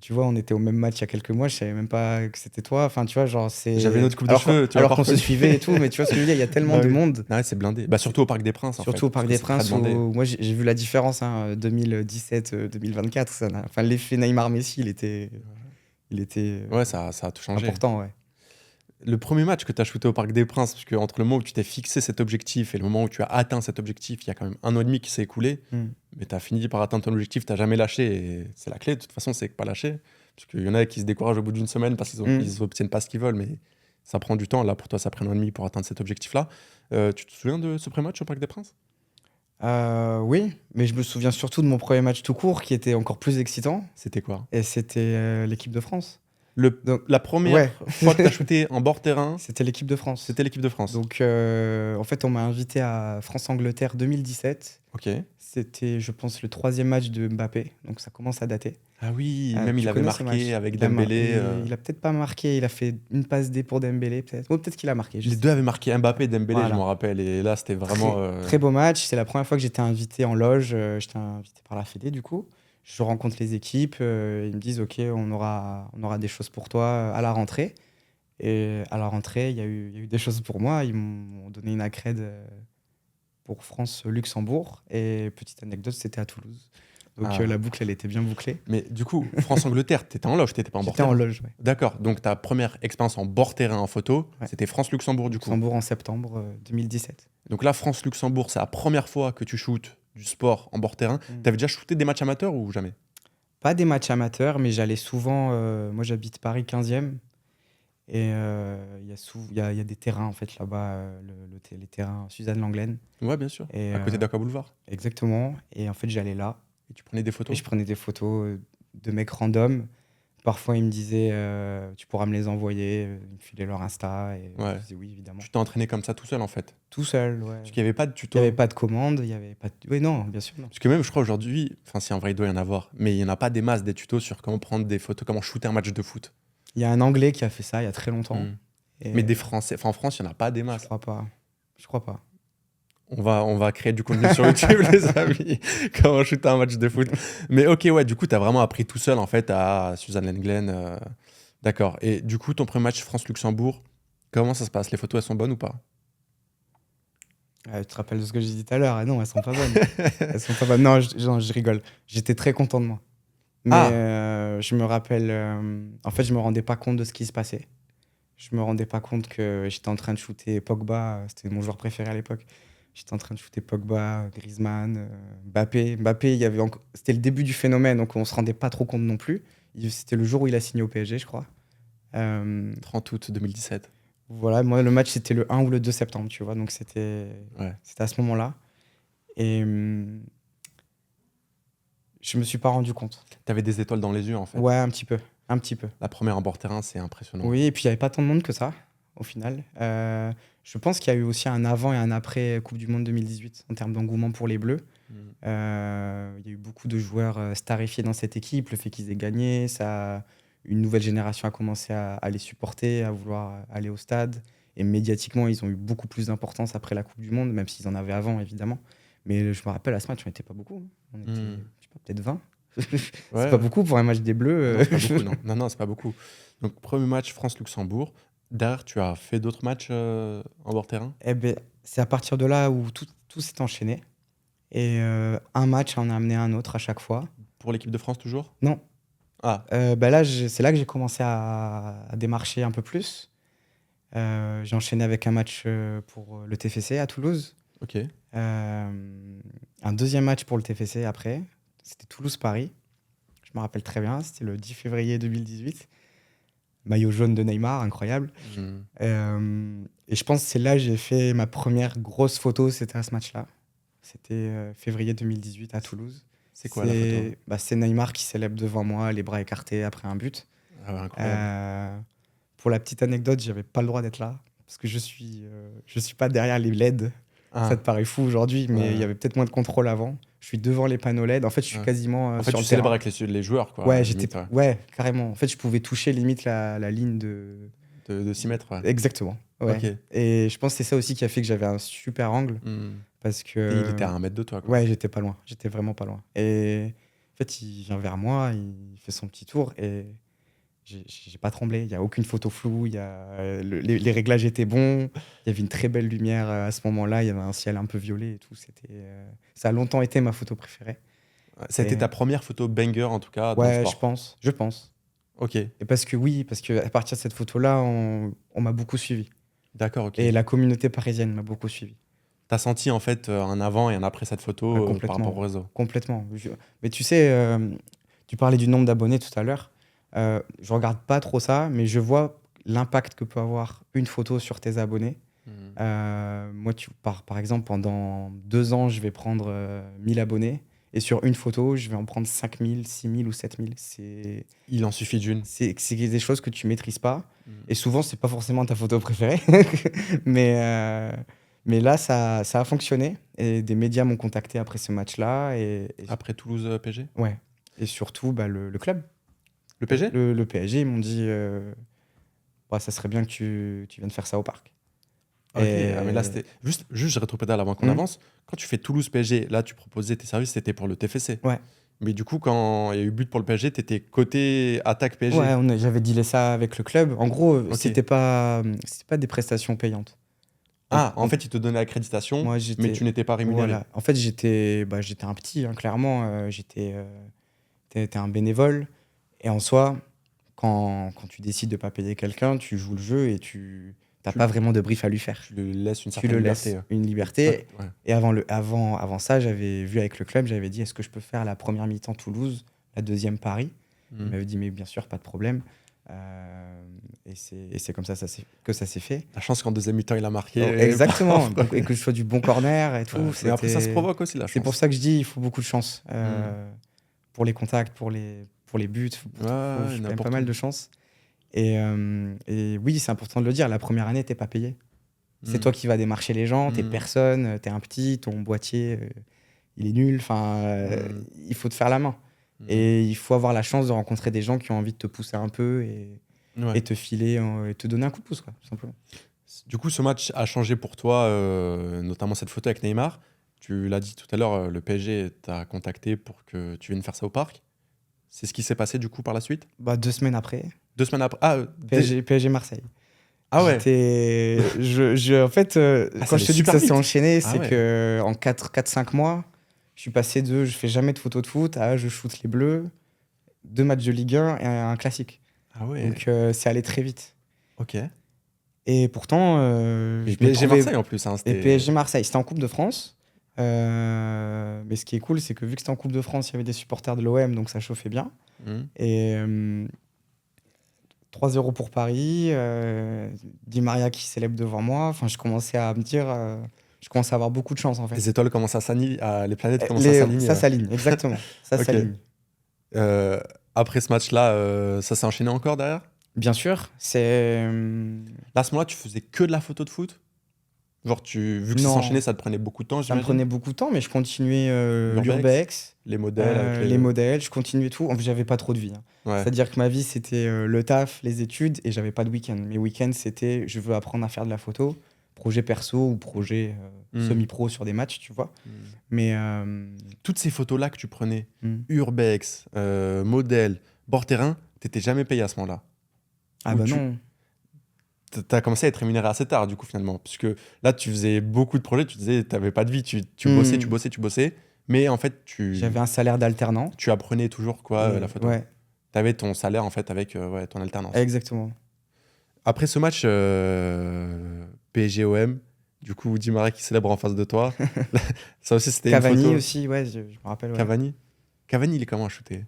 Tu vois, on était au même match il y a quelques mois, je savais même pas que c'était toi. Enfin, tu vois, genre, J'avais une c'est. autre coupe de cheveux, tu m'as Alors pas qu'on se reconnu. suivait et tout, mais tu vois ce que je veux dire, il y a tellement Bah de oui. monde. Ouais, c'est blindé. Bah, surtout au Parc des Princes, en Surtout fait, au parce Parc que des c'est très Princes demandé. où moi j'ai vu la différence, hein, 2017, 2024. Enfin, l'effet Neymar-Messi, il était Ouais, ça a tout changé. important, ouais. Le premier match que tu as shooté au Parc des Princes, parce que entre le moment où tu t'es fixé cet objectif et le moment où tu as atteint cet objectif, il y a quand même 1 an et demi qui s'est écoulé, Hmm. mais tu as fini par atteindre ton objectif, tu n'as jamais lâché. Et c'est la clé, de toute façon, c'est que pas lâcher. Parce qu'il y en a qui se découragent au bout d'une semaine parce Hmm. qu'ils obtiennent pas ce qu'ils veulent, mais ça prend du temps. Là, pour toi, ça prend 1 an et demi pour atteindre cet objectif-là. Tu te souviens de ce premier match au Parc des Princes? Oui, mais je me souviens surtout de mon premier match tout court qui était encore plus excitant, C'était quoi? et c'était l'équipe de France. Le, Donc, la première ouais, fois que tu as shooté en bord terrain, c'était l'équipe de France. c'était l'équipe de France. Donc, en fait, on m'a invité à France-Angleterre 2017. Ok. C'était, je pense, le troisième match de Mbappé, donc ça commence à dater. Ah oui, même il Tu avait connais ce marqué match? avec Dembélé. Il a peut-être pas marqué, il a fait une passe D pour Dembélé, peut-être. Ou peut-être qu'il a marqué, je Les sais deux plus. avaient marqué Mbappé et Dembélé, je Voilà. m'en rappelle. Et là, c'était vraiment. Très beau match. C'est la première fois que j'étais invité en loge. J'étais invité par la Fédé, du coup. Je rencontre les équipes. Ils me disent, OK, on aura des choses pour toi à la rentrée. Et à la rentrée, il y a eu des choses pour moi. Ils m'ont donné une accrède pour France-Luxembourg. Et petite anecdote, c'était à Toulouse. Donc Ah. la boucle, elle était bien bouclée. Mais du coup, France-Angleterre, t'étais en loge, t'étais pas en bord J'étais en terrain. loge, ouais. D'accord, donc ta première expérience en bord terrain en photo, Ouais. c'était France-Luxembourg du coup. Luxembourg en septembre 2017. Donc là, France-Luxembourg, c'est la première fois que tu shootes du sport en bord terrain. Mm. T'avais déjà shooté des matchs amateurs ou jamais? Pas des matchs amateurs, mais j'allais souvent. Moi, j'habite Paris 15e. Et il y a des terrains, en fait, là-bas, les terrains Suzanne Langlaine. Ouais, bien sûr. Et, À côté d'Aqua Boulevard. exactement. Et en fait, j'allais là. Et tu prenais des Et photos? je prenais des photos de mecs random. Parfois, ils me disaient, tu pourras me les envoyer. Ils me filaient leur Insta. Et Ouais. je disais oui, évidemment. Tu t'es entraîné comme ça tout seul en fait. Tout seul, ouais. Parce qu'il n'y avait pas de Il tuto. n'y avait pas de commande, il n'y avait pas de. Oui, non, bien sûr, non. Parce que même, je crois aujourd'hui, enfin, si en vrai, il doit y en avoir, mais il n'y en a pas des masses des tutos sur comment prendre des photos, comment shooter un match de foot. Il y a un Anglais qui a fait ça il y a très longtemps. Mm. Et Mais des Français, enfin, en France, il n'y en a pas des je masses. crois pas. Je crois pas. On va créer du contenu sur YouTube, les amis. Comment shooter un match de foot. Mais ok, ouais, du coup, tu as vraiment appris tout seul, en fait, à Suzanne Lenglen. D'accord. Et du coup, ton premier match France-Luxembourg, comment ça se passe? Les photos, elles sont bonnes ou pas? Tu te rappelles de ce que j'ai dit tout à l'heure? Ah non, elles sont pas bonnes. Elles sont pas bonnes. Non, je rigole. J'étais très content de moi. Mais Ah, je me rappelle. En fait, je me rendais pas compte de ce qui se passait. Je me rendais pas compte que j'étais en train de shooter Pogba. C'était mon joueur préféré à l'époque. J'étais en train de shooter Pogba, Griezmann, Mbappé. Mbappé, c'était le début du phénomène, donc on se rendait pas trop compte non plus. C'était le jour où il a signé au PSG, je crois. 30 août 2017. Voilà, moi, le match, c'était le 1 ou le 2 septembre, tu vois. Donc, Ouais. c'était à ce moment-là. Et Je me suis pas rendu compte. Tu avais des étoiles dans les yeux, en fait. Ouais, un petit peu, un petit peu. La première en bord terrain, c'est impressionnant. Oui, et puis il y avait pas tant de monde que ça, au final. Je pense qu'il y a eu aussi un avant et un après Coupe du monde 2018 en termes d'engouement pour les Bleus. Mm. Il y a eu beaucoup de joueurs starifiés dans cette équipe. Le fait qu'ils aient gagné, une nouvelle génération a commencé à les supporter, à vouloir aller au stade. Et médiatiquement, ils ont eu beaucoup plus d'importance après la Coupe du Monde, même s'ils en avaient avant, évidemment. Mais je me rappelle, à ce match, on n'était pas beaucoup, hein. On était, Mm. je sais pas, peut-être 20. Ouais, C'est pas ouais. beaucoup pour un match des Bleus. Non, c'est pas beaucoup, non. Non, non, c'est pas beaucoup. Donc, premier match France-Luxembourg. Derrière, tu as fait d'autres matchs en bord terrain? Eh ben, c'est à partir de là où tout s'est enchaîné. Et un match en a amené un autre à chaque fois. Pour l'équipe de France, toujours? Non, Ah, bah là, c'est là que j'ai commencé à démarcher un peu plus. J'ai enchaîné avec un match pour le TFC à Toulouse. ok. Un deuxième match pour le TFC après. C'était Toulouse-Paris. Je me rappelle très bien. C'était le 10 février 2018. Maillot jaune de Neymar, incroyable. Mm. Et je pense que c'est là que j'ai fait ma première grosse photo. C'était à ce match-là. C'était février 2018 à Toulouse. C'est quoi la photo? C'est Neymar qui célèbre devant moi, les bras écartés après un but. Ah ouais, incroyable. Pour la petite anecdote, j'avais pas le droit d'être là parce que je suis pas derrière les LED. Ah, Ça te paraît fou aujourd'hui, mais ouais. il y avait peut-être moins de contrôle avant. Je suis devant les panneaux LED. En fait, je suis Ouais. quasiment En fait, sur tu le célèbres terrain. avec les joueurs, quoi. Ouais, limite, ouais. ouais, carrément. En fait, je pouvais toucher limite la ligne de. De 6 mètres, ouais. Exactement. Ouais. Ok. Et je pense que c'est ça aussi qui a fait que j'avais un super angle Mm. parce que. Et il était à 1 mètre de toi, quoi. Ouais, j'étais pas loin. J'étais vraiment pas loin. Et en fait, il vient vers moi, il fait son petit tour et j'ai pas tremblé. Il y a aucune photo floue. Les réglages étaient bons. Il y avait une très belle lumière à ce moment-là. Il y avait un ciel un peu violet et tout. Ça a longtemps été ma photo préférée. Ouais, c'était Et- ta première photo banger, en tout cas, dans le Ouais, sport. je pense. Ok, Et parce que à partir de cette photo-là, on m'a beaucoup suivi. d'accord, ok. Et la communauté parisienne m'a beaucoup suivi. T'as senti, en fait, un avant et un après cette photo par Complètement. rapport au réseau. Complètement. Mais tu sais, tu parlais du nombre d'abonnés tout à l'heure. Je regarde pas trop ça, mais je vois l'impact que peut avoir une photo sur tes abonnés. Mm. Moi, par exemple, pendant 2 ans, je vais prendre 1000 abonnés. Et sur une photo, je vais en prendre 5000, 6000 ou 7000. Il en suffit d'une. C'est des choses que tu maîtrises pas. Mm. Et souvent, c'est pas forcément ta photo préférée. Mais là, ça a fonctionné. Et des médias m'ont contacté après ce match-là. Après Toulouse PSG? Ouais. Et surtout, bah, le club. Le PSG? Le PSG, ils m'ont dit ouais, ça serait bien que tu viennes faire ça au parc. Ok, Et- ah, mais là, c'était. Juste, je rétropédale avant qu'on Mhm. avance. Quand tu fais Toulouse-PSG, là, tu proposais tes services, c'était pour le TFC. Ouais. Mais du coup, quand il y a eu but pour le PSG, t'étais côté attaque PSG. Ouais, j'avais dealé ça avec le club. En gros, Ok. c'était pas des prestations payantes. Ah, en Donc, fait, ils te donnaient l'accréditation, moi, mais tu n'étais pas rémunéré. Voilà. En fait, j'étais un petit, hein, clairement. T'es un bénévole. Et en soi, quand tu décides de pas payer quelqu'un, tu joues le jeu et tu n'as Tu- pas vraiment de brief à lui faire. Tu lui laisses une Tu certaine le liberté. laisses une liberté. Ouais. Et avant ça, j'avais vu avec le club, j'avais dit est-ce que je peux faire la première mi-temps Toulouse, la deuxième Paris? Il Mm. m'avait dit mais bien sûr, pas de problème. Et c'est comme ça, que ça s'est fait. La chance qu'en deuxième mi-temps, il a marqué. Oh, exactement. Parfois. Et que je sois du bon corner et tout. Ouais. Mais après, ça se c'était- provoque aussi, la chance. C'est pour ça que je dis il faut beaucoup de chance. Pour les contacts, pour les buts. Ouais, Faut quand même n'importe pas mal où. de chance. Et oui, c'est important de le dire. La première année, t'es pas payé. C'est Mm. toi qui vas démarcher les gens, t'es Mm. personne, t'es un petit, ton boîtier, il est nul. Enfin, il faut te faire la main. Mm. Et il faut avoir la chance de rencontrer des gens qui ont envie de te pousser un peu Ouais. et te filer, et te donner un coup de pouce, quoi, tout simplement. Du coup, ce match a changé pour toi, notamment cette photo avec Neymar. Tu l'as dit tout à l'heure, le PSG t'a contacté pour que tu viennes faire ça au parc. C'est ce qui s'est passé du coup par la suite? Bah, 2 semaines après, 2 semaines après. Ah, PSG Marseille. ah ouais. En fait, Ah, quand ça je te allait dis que super ça s'est vite. enchaîné, Ah c'est ouais. que en 4-5 mois, je suis passé de je fais jamais de photos de foot à je shoot les Bleus, 2 matchs de Ligue 1 et un classique. Ah ouais. Donc c'est allé très vite. Ok. Et pourtant, Et je me PSG trouvais- Marseille en plus. Hein, Et c'était- PSG Marseille, c'était en Coupe de France. Mais ce qui est cool, c'est que vu que c'était en Coupe de France, il y avait des supporters de l'OM, donc ça chauffait bien. Mm. Et 3-0 pour Paris, Di Maria qui célèbre devant moi. Enfin, je commençais à me dire Je commence à avoir beaucoup de chance, en fait. Les étoiles commencent à s'aligner, les planètes commencent à s'aligner. Ça s'aligne, exactement. Ça Ok. s'aligne. Après ce match-là, ça s'est enchaîné encore derrière? Bien sûr, c'est... Là, à ce moment-là, tu faisais que de la photo de foot? Genre, vu que ça Non, s'enchaînait, ça te prenait beaucoup de temps, ça me j'imagine? prenait beaucoup de temps, mais je continuais L'urbex, l'urbex, les modèles avec les modèles, je continuais tout. En fait, j'avais pas trop de vie, hein. Ouais. C'est-à-dire que ma vie, c'était le taf, les études, et j'avais pas de week-end. Mes week-ends, c'était je veux apprendre à faire de la photo, projet perso ou projet semi-pro sur des matchs, tu vois. Mm. Mais Toutes ces photos-là que tu prenais, hmm. urbex, modèle, bord terrain, t'étais jamais payé à ce moment-là? Ah Ou bah tu non. as commencé à être rémunéré assez tard, du coup, finalement. Puisque là, tu faisais beaucoup de projets, tu disais, t'avais pas de vie, tu Hmm. bossais. Mais en fait, J'avais un salaire d'alternant. tu apprenais toujours quoi, Et la photo. ouais, T'avais ton salaire, en fait, avec ouais, ton alternance. exactement. Après ce match PSG-OM, du coup, Di Maria qui célèbre en face de toi. Ça aussi, c'était une Cavani photo. aussi, ouais, je me rappelle. Ouais. Cavani, il est comment à shooter?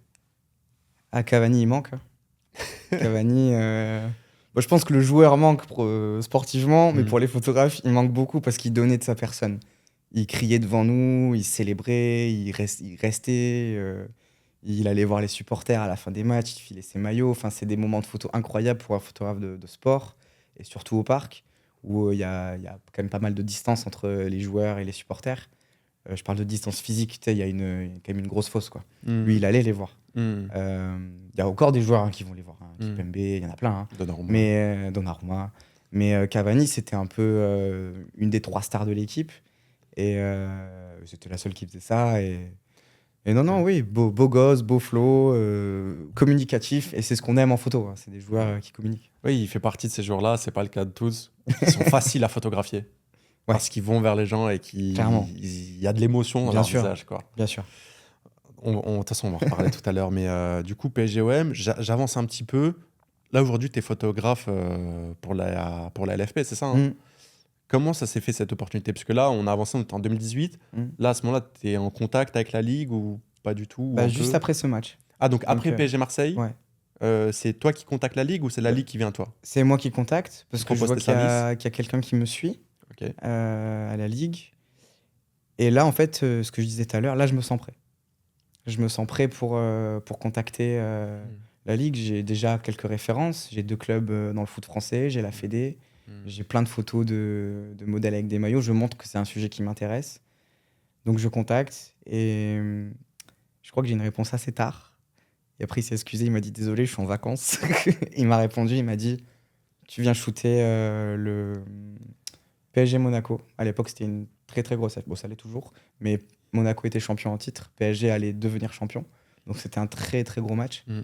Ah, Cavani, il manque, hein. Cavani, bon, je pense que le joueur manque sportivement, mais Mm. pour les photographes, il manque beaucoup parce qu'il donnait de sa personne. Il criait devant nous, il célébrait, il restait, il allait voir les supporters à la fin des matchs, il filait ses maillots. Enfin, c'est des moments de photo incroyables pour un photographe de sport, et surtout au parc, où il y a quand même pas mal de distance entre les joueurs et les supporters. Je parle de distance physique, tu sais, il y a quand même une grosse fosse, quoi. Mm. Lui, il allait les voir. Mm. Il y a encore des joueurs, hein, qui vont les voir, hein. Mm. Kipembe, il y en a plein, hein. Donnarumma. Mais Donnarumma. Mais Cavani, c'était un peu une des 3 stars de l'équipe. Et c'était la seule qui faisait ça. Et non, oui, beau gosse, beau flow, communicatif. Et c'est ce qu'on aime en photo, hein. C'est des joueurs qui communiquent. Oui, il fait partie de ces joueurs-là, c'est pas le cas de tous. Ils sont faciles à photographier. Ouais. Parce qu'ils vont vers les gens et Clairement. il y a de l'émotion dans Bien leur sûr. visage, quoi. Bien sûr. De toute façon, on va en reparler tout à l'heure. Mais du coup, PSG-OM, j'avance un petit peu. Là, aujourd'hui, tu es photographe pour la LFP, c'est ça, hein? Mm. Comment ça s'est fait, cette opportunité? Parce que là, on a avancé, on était en 2018. Mm. Là, à ce moment-là, tu es en contact avec la Ligue ou pas du tout, ou Bah, un juste peu? après ce match. Ah, donc après Donc, PSG Marseille, ouais. c'est toi qui contactes la Ligue ou c'est la Ligue qui vient à toi? C'est moi qui contacte parce que je Propose vois tes qu'il y a services. quelqu'un qui me suit Ok. à la Ligue. Et là, en fait, ce que je disais tout à l'heure, là, je me sens prêt. Je me sens prêt pour contacter la Ligue. J'ai déjà quelques références. J'ai 2 clubs dans le foot français. J'ai la Fédé. J'ai plein de photos de modèles avec des maillots. Je montre que c'est un sujet qui m'intéresse. Donc, je contacte. Et je crois que j'ai une réponse assez tard. Et après, il s'est excusé. Il m'a dit désolé, je suis en vacances. Il m'a répondu. Il m'a dit tu viens shooter le PSG Monaco. À l'époque, c'était une très très grosse. Bon, ça l'est toujours. Mais Monaco était champion en titre. PSG allait devenir champion. Donc, c'était un très très gros match. Mm.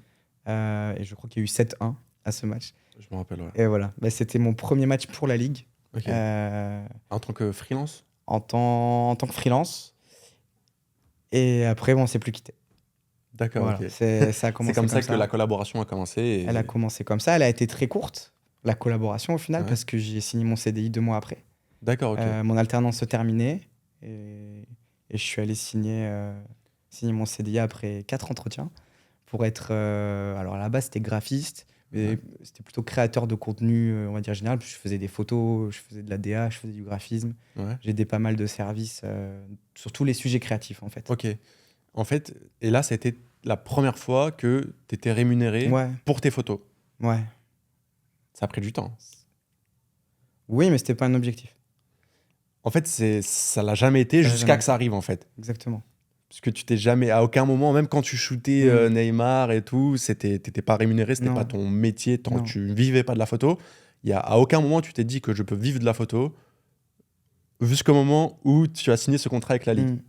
Et je crois qu'il y a eu 7-1 à ce match. Je me rappelle, ouais. Et voilà. Bah, c'était mon premier match pour la Ligue. Ok. euh, En tant que freelance? en tant que freelance. Et après, bon, on s'est plus quitté. D'accord, Voilà. ok. Ça a C'est commencé comme ça que la collaboration a commencé. Elle a commencé comme ça. Elle a été très courte, la collaboration au final, Ouais. parce que j'ai signé mon CDI 2 mois après. D'accord, ok. Mon alternance se terminait et je suis allé signer mon CDI après 4 entretiens pour être. Alors à la base, c'était graphiste, mais Ouais. c'était plutôt créateur de contenu, on va dire général. Je faisais des photos, je faisais de la DA, je faisais du graphisme. Ouais. J'ai aidé pas mal de services sur tous les sujets créatifs en fait. Ok. En fait, et là, ça a été la première fois que tu étais rémunéré Ouais, pour tes photos. ouais. Ça a pris du temps. Oui, mais c'était pas un objectif. En fait, ça l'a jamais été Ça l'a jusqu'à jamais que ça arrive, en fait. Exactement. Parce que tu t'es jamais, à aucun moment, même quand tu shootais Neymar et tout, t'étais pas rémunéré, c'était Non. pas ton métier, Non. tu vivais pas de la photo. À aucun moment tu t'es dit que je peux vivre de la photo, jusqu'au moment où tu as signé ce contrat avec la Ligue. Mm.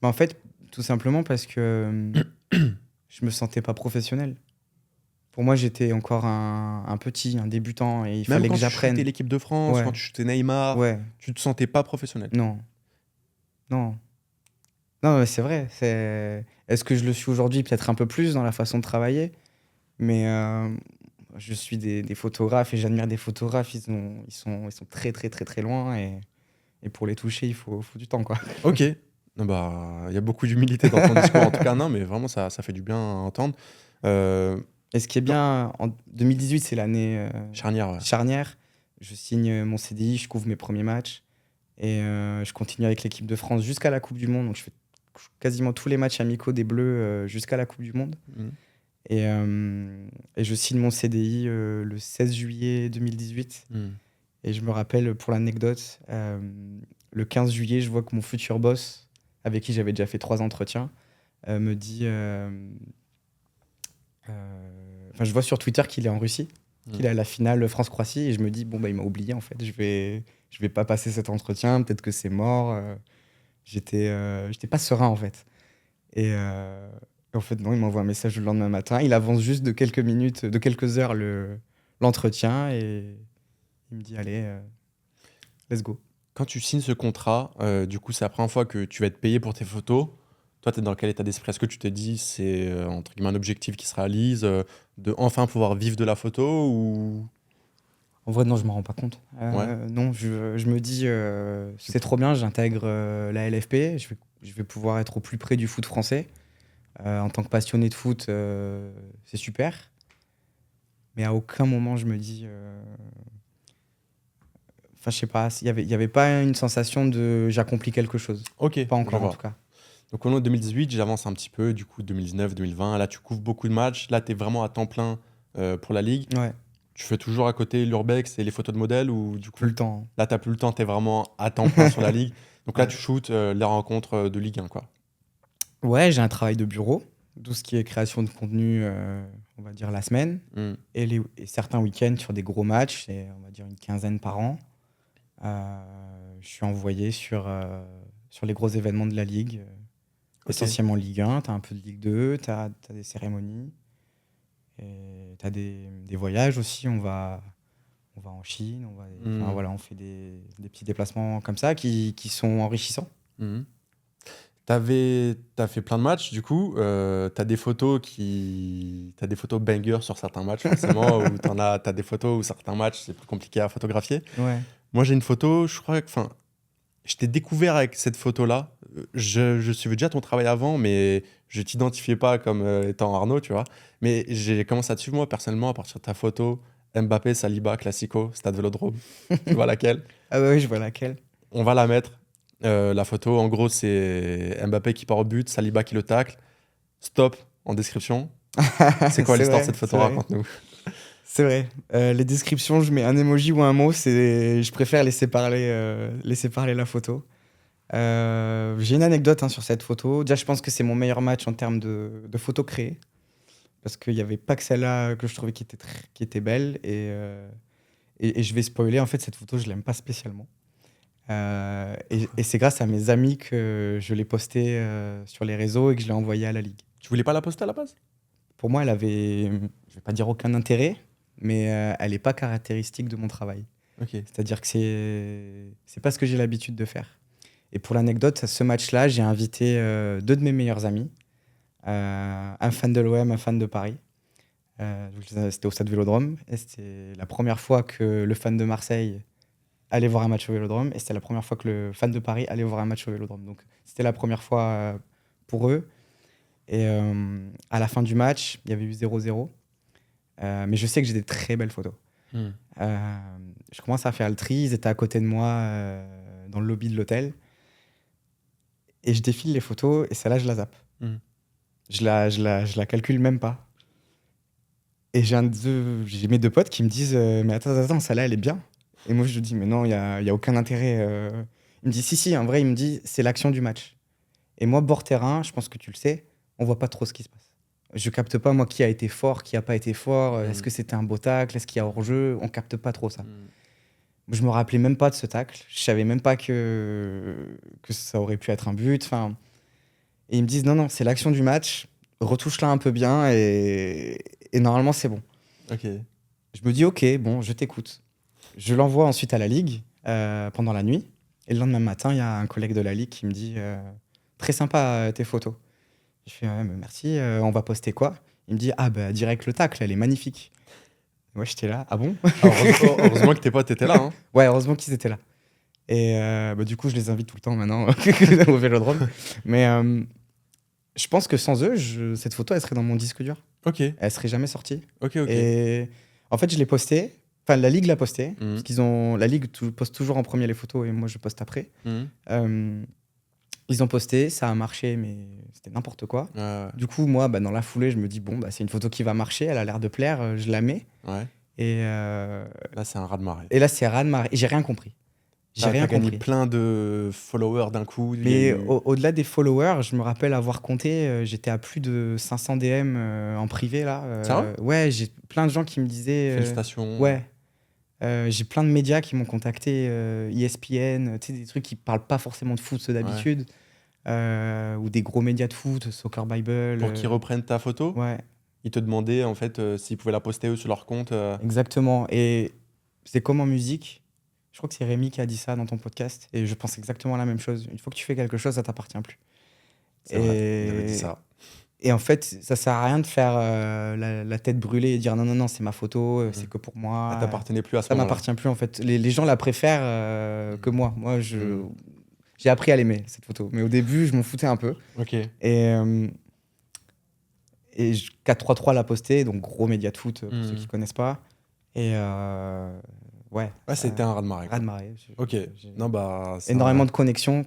Bah, en fait, tout simplement parce que je me sentais pas professionnel. Pour moi, j'étais encore un petit, un débutant, et il Même fallait quand que tu shootais j'apprenne. l'équipe de France, Ouais. quand tu shootais Neymar, Ouais, tu te sentais pas professionnel. non, non. Non, mais c'est vrai. Est-ce que je le suis aujourd'hui? Peut-être un peu plus dans la façon de travailler. Mais je suis des photographes et j'admire des photographes. Ils sont très, très, très, très loin. Et pour les toucher, il faut du temps, quoi. Ok. Non, bah, il y a beaucoup d'humilité dans ton discours, en tout cas, non, mais vraiment, ça fait du bien à entendre. Et ce qui est bien, en 2018, c'est l'année Charnière, ouais. charnière. Je signe mon CDI, je couvre mes premiers matchs. Et je continue avec l'équipe de France jusqu'à la Coupe du Monde. Donc, je fais quasiment tous les matchs amicaux des Bleus jusqu'à la Coupe du Monde. Mhm. Et je signe mon CDI le 16 juillet 2018. Mhm. Et je me rappelle, pour l'anecdote, le 15 juillet, je vois que mon futur boss, avec qui j'avais déjà fait 3 entretiens, me dit... je vois sur Twitter qu'il est en Russie, qu'il est à la finale France-Croatie. Et je me dis, bon, bah, il m'a oublié, en fait. Je vais pas passer cet entretien. Peut-être que c'est mort. J'étais pas serein, en fait. Et en fait, non, il m'envoie un message le lendemain matin. Il avance juste de quelques minutes, de quelques heures l'entretien. Et il me dit, allez, let's go. Quand tu signes ce contrat, du coup, c'est la première fois que tu vas être payé pour tes photos. Toi, tu es dans quel état d'esprit? Est-ce que tu te dis c'est entre guillemets un objectif qui se réalise, de enfin pouvoir vivre de la photo ou... En vrai, non, je me rends pas compte. Ouais. Non, je me dis, c'est trop bien, j'intègre la LFP, je vais pouvoir être au plus près du foot français. En tant que passionné de foot, c'est super. Mais à aucun moment, je me dis... Enfin, je sais pas, il y avait pas une sensation de j'accomplis quelque chose. Ok, Pas je encore, en vois. tout cas. Donc au nom de 2018, j'avance un petit peu, du coup 2019, 2020, là tu couvres beaucoup de matchs, là tu es vraiment à temps plein pour la ligue. Ouais, Tu fais toujours à côté l'urbex et les photos de modèles ou du coup plus le temps. là t'as plus le temps, tu es vraiment à temps plein sur la ligue. Donc là Ouais. tu shootes les rencontres de Ligue 1 quoi. Ouais, j'ai un travail de bureau, tout ce qui est création de contenu, on va dire la semaine, Hmm. et certains week-ends sur des gros matchs, c'est on va dire une quinzaine par an. Je suis envoyé sur les gros événements de la Ligue, Ok. essentiellement Ligue 1, tu as un peu de Ligue 2, tu as des cérémonies, et tu as des voyages aussi, on va en Chine, enfin, Hmm. voilà, on fait des petits déplacements comme ça qui sont enrichissants. Mhm. T'as fait plein de matchs, du coup, t'as des photos bangers sur certains matchs, forcément, ou t'as des photos où certains matchs, c'est plus compliqué à photographier. Ouais. Moi, j'ai une photo, je crois que, enfin, je t'ai découvert avec cette photo-là. Je suivais déjà ton travail avant, mais je t'identifiais pas comme étant Arnaud, tu vois. Mais j'ai commencé à te suivre, moi, personnellement, à partir de ta photo, Mbappé, Saliba, Classico, Stade Vélodrome. Tu vois laquelle? Ah ouais, je vois laquelle. On va la mettre. La photo, en gros, c'est Mbappé qui part au but, Saliba qui le tacle. Stop en description. C'est quoi C'est l'histoire de vrai, cette photo? c'est vrai. Raconte-nous. C'est vrai. Les descriptions, je mets un emoji ou un mot. Je préfère laisser parler la photo. J'ai une anecdote sur cette photo. Déjà, je pense que c'est mon meilleur match en termes de photos créées. Parce qu'il n'y avait pas que celle-là que je trouvais qui était belle. Et je vais spoiler, en fait, cette photo, je l'aime pas spécialement. Et c'est grâce à mes amis que je l'ai postée sur les réseaux et que je l'ai envoyée à la Ligue. Tu voulais pas la poster à la base? Pour moi, elle avait, je vais pas dire aucun intérêt, mais elle n'est pas caractéristique de mon travail. Ok. C'est-à-dire que c'est pas ce que j'ai l'habitude de faire. Et pour l'anecdote, à ce match-là, j'ai invité deux de mes meilleurs amis, un fan de l'OM, un fan de Paris. C'était au Stade Vélodrome. Et c'était la première fois que le fan de Marseille allait voir un match au Vélodrome. Et c'était la première fois que le fan de Paris allait voir un match au Vélodrome. Donc c'était la première fois pour eux. Et à la fin du match, il y avait eu 0-0. Mais je sais que j'ai des très belles photos. Hmm. Je commence à faire le tri. Ils étaient à côté de moi dans le lobby de l'hôtel. Et je défile les photos et celle-là, je la zappe. Hmm. Je la calcule même pas. Et j'ai mes deux potes qui me disent mais attends, celle-là, elle est bien. Et moi, je lui dis mais non, il y a aucun intérêt. Il me dit si, en vrai, il me dit c'est l'action du match. Et moi, bord terrain, je pense que tu le sais, on voit pas trop ce qui se passe. Je capte pas, moi, qui a été fort, qui a pas été fort. Est-ce que c'était un beau tacle? Est-ce qu'il y a hors-jeu? On capte pas trop ça. Je me rappelais même pas de ce tacle. Je savais même pas que ça aurait pu être un but. Enfin, et ils me disent non, c'est l'action du match. Retouche-la un peu bien et normalement, c'est bon. Ok. Je me dis ok, bon, je t'écoute. Je l'envoie ensuite à la Ligue pendant la nuit. Et le lendemain matin, il y a un collègue de la Ligue qui me dit très sympa tes photos. Je fais ouais, mais merci, on va poster quoi? Il me dit ah bah direct le tacle, elle est magnifique. Moi j'étais là, ah bon? Heureusement que tes potes étaient là. Hein. Ouais, heureusement qu'ils étaient là. Et bah, du coup, je les invite tout le temps maintenant au Vélodrome. Mais je pense que sans eux, cette photo, elle serait dans mon disque dur. Ok, Elle serait jamais sortie. ok. Et en fait, je l'ai postée. Enfin, la Ligue l'a posté. Mhm. Parce la Ligue poste toujours en premier les photos et moi, je poste après. Mhm. Ils ont posté, ça a marché, mais c'était n'importe quoi. Ouais, Du coup, moi, dans la foulée, je me dis, bon, c'est une photo qui va marcher, elle a l'air de plaire, je la mets. ouais. Et, Là, c'est un raz-de-marée. et là, c'est raz-de-marée. Et j'ai rien compris. J'ai T'as rien gagné compris. plein de followers d'un coup. Il y a Mais eu- au-delà des followers, je me rappelle avoir compté, j'étais à plus de 500 DM en privé, là. Sérieux? Ouais, j'ai plein de gens qui me disaient... Félicitations. ouais. J'ai plein de médias qui m'ont contacté, ESPN, tu sais, des trucs qui parlent pas forcément de foot d'habitude, ou des gros médias de foot, Soccer Bible. Pour qu'ils reprennent ta photo, Ouais, ils te demandaient en fait s'ils pouvaient la poster eux sur leur compte. exactement. Et c'est comme en musique. Je crois que c'est Rémi qui a dit ça dans ton podcast, et je pense exactement la même chose. Une fois que tu fais quelque chose, ça t'appartient plus. C'est vrai, il avait dit ça. Et en fait, ça sert à rien de faire la tête brûlée et dire non, non, non, c'est ma photo, c'est que pour moi. Ça t'appartenait plus à ce Ça moment-là. m'appartient plus en fait. Les gens la préfèrent que moi. Moi, j'ai appris à l'aimer, cette photo. Mais au début, je m'en foutais un peu. Ok. Et 4-3-3 l'a posté, donc gros média de foot pour ceux qui connaissent pas. Et ouais. Ouais, c'était un raz-de-marée. quoi. Raz-de-marée. Ok. Non, bah. c'est Énormément un- de connexions,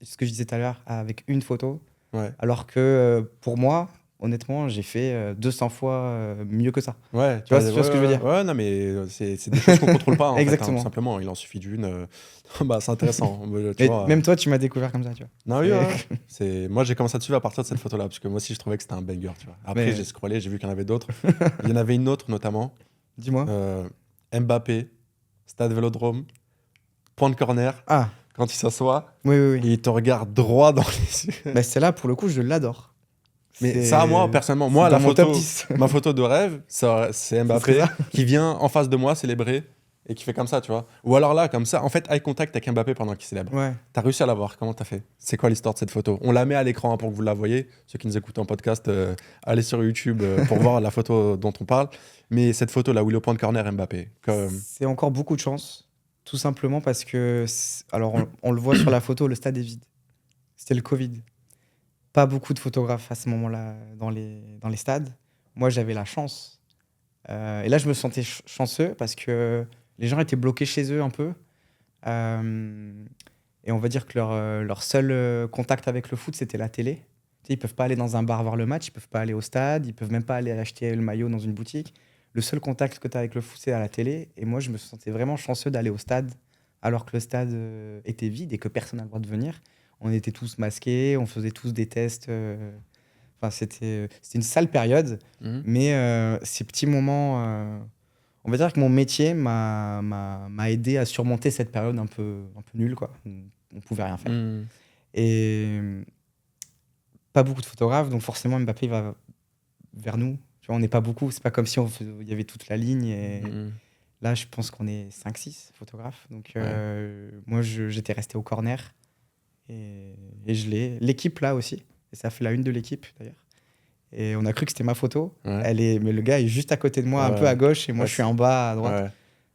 ce que je disais tout à l'heure, avec une photo. Ouais. Alors que pour moi, honnêtement, j'ai fait 200 fois mieux que ça. Ouais, Tu vois ce que je veux dire? Ouais, non, mais c'est des choses qu'on contrôle pas, en fait, hein, Exactement. tout simplement. Il en suffit d'une. Bah, c'est intéressant. Tu Mais vois, même toi, tu m'as découvert comme ça, tu vois. Non, oui, c'est- ouais. Moi, j'ai commencé à te suivre à partir de cette photo-là, parce que moi aussi, je trouvais que c'était un banger, tu vois. Après, Mais- j'ai scrollé, j'ai vu qu'il y en avait d'autres. Il y en avait une autre, notamment. Dis-moi. Mbappé, Stade Vélodrome, point de corner, Ah, quand il s'assoit, oui, oui, et oui. il te regarde droit dans les yeux. Bah, celle-là, pour le coup, je l'adore. Mais C'est- ça, moi, personnellement, moi, c'est la dans mon photo, top 10. ma photo de rêve, c'est Mbappé serait ça. qui vient en face de moi célébrer et qui fait comme ça, tu vois. Ou alors là, comme ça, en fait, eye contact avec Mbappé pendant qu'il célèbre. Ouais. T'as réussi à la voir, comment t'as fait? C'est quoi l'histoire de cette photo? On la met à l'écran hein, pour que vous la voyez. Ceux qui nous écoutent en podcast, allez sur YouTube pour voir la photo dont on parle. Mais cette photo là où il est au point de corner, Mbappé. C'est encore beaucoup de chance, tout simplement parce que, alors on le voit sur la photo, le stade est vide. C'était le Covid. Pas beaucoup de photographes à ce moment-là dans les stades. Moi, j'avais la chance. Et là, je me sentais chanceux parce que les gens étaient bloqués chez eux un peu. Et on va dire que leur seul contact avec le foot, c'était la télé. Tu sais, ils peuvent pas aller dans un bar voir le match, ils peuvent pas aller au stade, ils peuvent même pas aller acheter le maillot dans une boutique. Le seul contact que tu as avec le foot, c'est à la télé. Et moi, je me sentais vraiment chanceux d'aller au stade alors que le stade était vide et que personne n'a le droit de venir. On était tous masqués, on faisait tous des tests. Enfin, c'était une sale période. Mhm. Mais ces petits moments, on va dire que mon métier m'a aidé à surmonter cette période un peu nulle, quoi. On pouvait rien faire. Mhm. Et pas beaucoup de photographes, donc forcément Mbappé va vers nous. Tu vois, on n'est pas beaucoup, c'est pas comme si il y avait toute la ligne. Et Mhm. là, je pense qu'on est 5-6 photographes. Donc moi, j'étais resté au corner et je l'ai. L'équipe là aussi, et ça a fait la une de l'équipe d'ailleurs. Et on a cru que c'était ma photo. Ouais. Mais le gars est juste à côté de moi, un Ouais. peu à gauche, et moi Ouais, je suis en bas à droite. Ouais.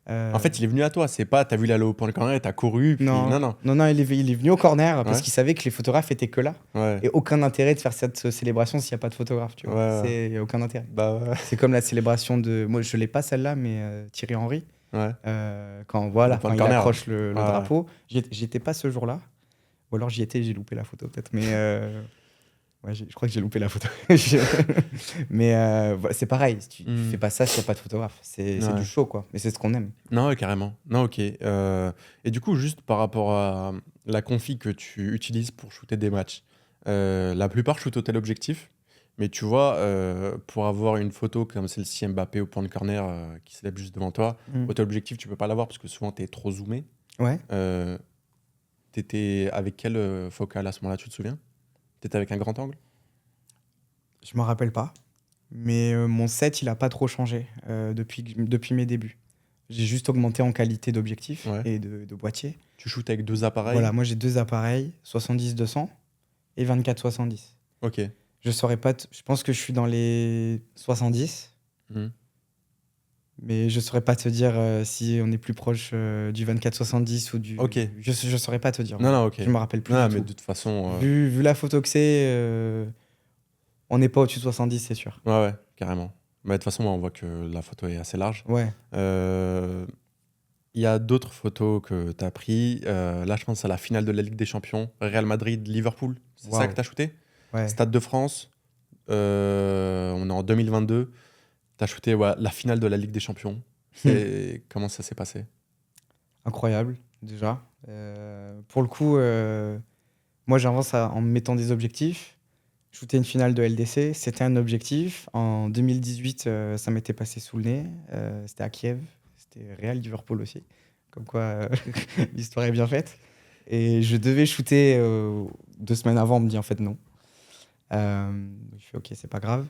Euh, En fait, il est venu à toi. C'est pas, t'as vu l'aller au point de corner et t'as couru. Puis... non, non, non. non, il est venu au corner parce Ouais. qu'il savait que les photographes étaient que là. Ouais. Et aucun intérêt de faire cette célébration s'il n'y a pas de photographe. Tu vois. Ouais. Il n'y a aucun intérêt. Bah ouais. C'est comme la célébration de. Moi, je l'ai pas celle-là, mais Thierry Henry. Ouais. Quand, Le point quand de il corner. accroche le Ouais. drapeau. J'étais pas ce jour-là. Ou alors j'y étais, j'ai loupé la photo peut-être. Mais ouais, je crois que j'ai loupé la photo. Mais voilà, c'est pareil. Tu fais pas ça s'il n'y a pas de photographe. C'est Ouais. du show, quoi. Mais c'est ce qu'on aime. Non, ouais, carrément. Non, ok. Et du coup, juste par rapport à la config que tu utilises pour shooter des matchs, la plupart shootent au téléobjectif. Mais tu vois, pour avoir une photo comme celle-ci, Mbappé au point de corner qui se lève juste devant toi, au téléobjectif, tu peux pas l'avoir parce que souvent, tu es trop zoomé. Ouais. T'étais avec quelle focale à ce moment-là, tu te souviens? T'étais avec un grand angle? Je m'en rappelle pas. Mais mon set, il a pas trop changé depuis mes débuts. J'ai juste augmenté en qualité d'objectif Ouais. et de boîtier. Tu shootes avec deux appareils? Voilà, moi j'ai deux appareils, 70-200 et 24-70. Ok. Je saurais pas. Je pense que je suis dans les 70, Mhm. mais je saurais pas te dire si on est plus proche du 24-70 ou du. Ok. Je saurais pas te dire. Non, non, ok. Je me rappelle plus. Non, du mais tout. de toute façon. Vu la photo que c'est, on n'est pas au-dessus de 70, c'est sûr. Ouais, ouais, carrément. Bah, de toute façon, on voit que la photo est assez large. Ouais, Euh, Il y a d'autres photos que tu as pris. Là, je pense à la finale de la Ligue des Champions, Real Madrid-Liverpool. C'est ça que waouh, tu as shooté? ouais. Stade de France. On est en 2022. Tu as shooté la finale de la Ligue des Champions. Comment ça s'est passé? Incroyable, déjà. Pour le coup, moi, j'avance en me mettant des objectifs. Shooter une finale de LDC, c'était un objectif. En 2018, ça m'était passé sous le nez. C'était à Kiev. C'était Real Liverpool aussi. Comme quoi, l'histoire est bien faite. Et je devais shooter 2 semaines avant. On me dit en fait non. Je fais ok, c'est pas grave.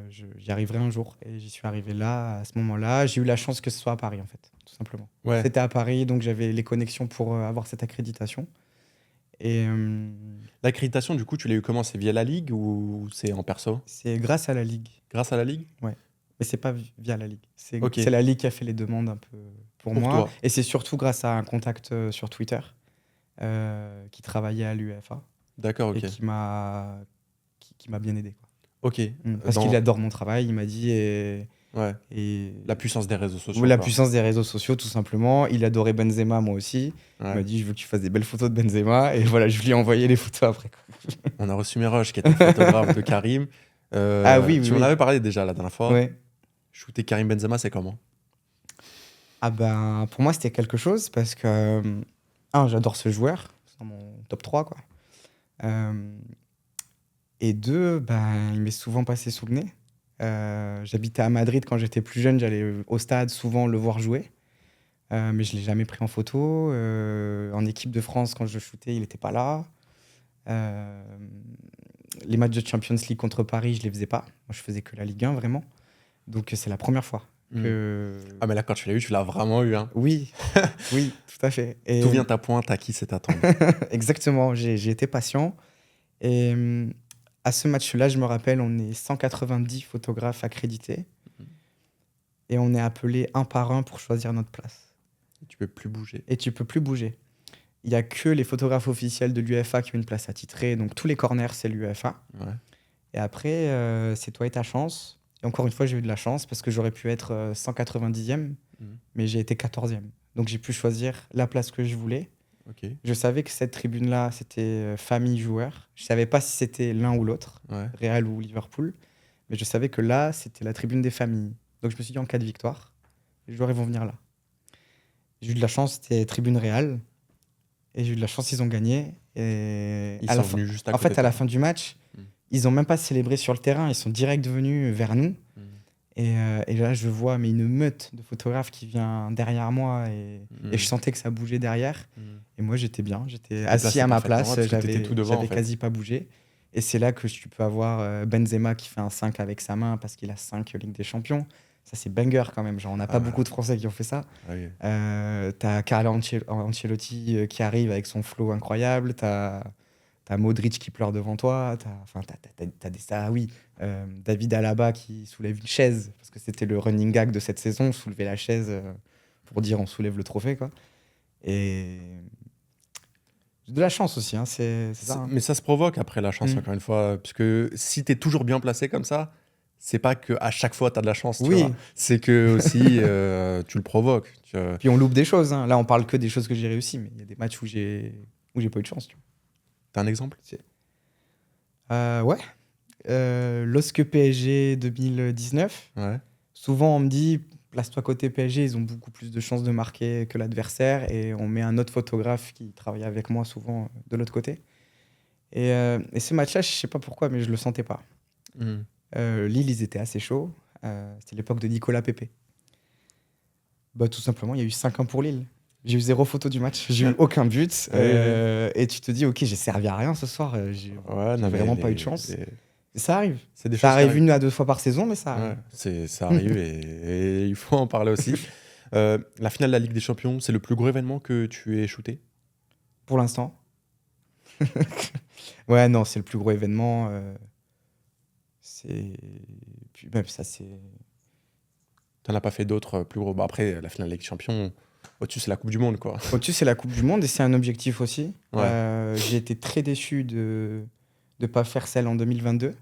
J'y arriverai un jour. Et j'y suis arrivé là, à ce moment-là. J'ai eu la chance que ce soit à Paris, en fait, tout simplement. Ouais. C'était à Paris, donc j'avais les connexions pour avoir cette accréditation. Et L'accréditation, du coup, tu l'as eu comment? C'est via la Ligue ou c'est en perso? c'est grâce à la Ligue. Grâce à la Ligue? Ouais. Mais c'est pas via la Ligue. C'est Ok. c'est la Ligue qui a fait les demandes un peu pour Pour moi. toi. Et c'est surtout grâce à un contact sur Twitter qui travaillait à l'UEFA D'accord, et ok. qui m'a bien aidé, quoi. Ok. Parce qu'il adore mon travail, il m'a dit. Ouais. Et La puissance des réseaux sociaux. la quoi. puissance des réseaux sociaux, tout simplement. Il adorait Benzema, moi aussi. Il Ouais. m'a dit, je veux que tu fasses des belles photos de Benzema. Et voilà, je lui ai envoyé les photos après, quoi. On a reçu Meroche, qui était photographe de Karim. Ah oui, Tu oui, m'en oui. avais parlé déjà la dernière fois. Ouais. Shooter Karim Benzema, c'est comment? Ah ben, pour moi, c'était quelque chose parce que, j'adore ce joueur. C'est dans mon top 3, quoi. Et deux, ben, il m'est souvent passé sous le nez. J'habitais à Madrid quand j'étais plus jeune. J'allais au stade souvent le voir jouer. Mais je ne l'ai jamais pris en photo. En équipe de France, quand je shootais, il n'était pas là. Euh, les matchs de Champions League contre Paris, je ne les faisais pas. Moi, je faisais que la Ligue 1, vraiment. Donc, c'est la première fois que... Ah, mais là, quand tu l'as eu, tu l'as vraiment eu. Hein. Oui, oui, tout à fait. Et D'où vient ta pointe? À qui c'est attendre? exactement, j'ai été patient. Et à ce match-là, je me rappelle, on est 190 photographes accrédités. Et on est appelé un par un pour choisir notre place. Tu peux plus bouger. Et tu peux plus bouger. Il n'y a que les photographes officiels de l'UEFA qui ont une place attitrée. Donc tous les corners, c'est l'UEFA. Ouais. Et après, c'est toi et ta chance. Et encore une fois, j'ai eu de la chance parce que j'aurais pu être 190e, mais j'ai été 14e. Donc j'ai pu choisir la place que je voulais. Ok. Je savais que cette tribune-là, c'était famille joueur. Je ne savais pas si c'était l'un ou l'autre, Ouais. Real ou Liverpool. Mais je savais que là, c'était la tribune des familles. Donc je me suis dit, en cas de victoire, les joueurs ils vont venir là. J'ai eu de la chance, c'était tribune Real. Et j'ai eu de la chance, ils ont gagné. Et Ils à sont la fin, venus juste à en côté. fait, à la fin du match, ils n'ont même pas célébré sur le terrain. Ils sont direct venus vers nous. Et là, je vois mais une meute de photographes qui vient derrière moi. Et je sentais que ça bougeait derrière. Et moi, j'étais bien. J'étais assis à ma place. J'avais quasi pas bougé. Et c'est là que tu peux avoir Benzema qui fait un 5 avec sa main parce qu'il a 5 Ligue des Champions. Ça, c'est banger quand même. Genre, on n'a pas beaucoup de Français qui ont fait ça. Ouais. T'as Carlo Ancelotti qui arrive avec son flow incroyable. T'as Modric qui pleure devant toi. T'as des stars, oui. David Alaba qui soulève une chaise parce que c'était le running gag de cette saison, soulever la chaise pour dire on soulève le trophée, quoi. Et de la chance aussi, hein, c'est ça. Hein. Mais ça se provoque après la chance, encore une fois. Parce que si tu es toujours bien placé comme ça, c'est pas qu'à chaque fois tu as de la chance. Oui. Tu vois. C'est que aussi tu le provoques. Puis on loupe des choses. Hein. Là, on parle que des choses que j'ai réussi, mais il y a des matchs où j'ai pas eu de chance. Tu vois. T'as un exemple? Ouais. LOSC PSG 2019. Ouais. Souvent, on me dit, place-toi côté PSG, ils ont beaucoup plus de chances de marquer que l'adversaire. Et on met un autre photographe qui travaille avec moi souvent de l'autre côté. Et ce match-là, je sais pas pourquoi, mais je le sentais pas. Lille, ils étaient assez chauds. C'était l'époque de Nicolas Pepe. Bah, tout simplement, il y a eu 5-1 pour Lille. J'ai eu 0 photo du match, j'ai eu aucun but. Et tu te dis, ok, j'ai servi à rien ce soir. J'ai vraiment pas eu de chance. Et ça arrive. Ça arrive 1 à 2 fois par saison, mais ça arrive. Ouais, ça arrive et il faut en parler aussi. La finale de la Ligue des Champions, c'est le plus gros événement que tu aies shooté? Pour l'instant. Ouais, non, c'est le plus gros événement. Puis même ça, c'est... T'en as pas fait d'autres plus gros? Bah, après, la finale de la Ligue des Champions, au-dessus, c'est la Coupe du Monde, quoi. Au-dessus, c'est la Coupe du Monde et c'est un objectif aussi. Ouais. J'ai été très déçu de ne pas faire celle en 2022.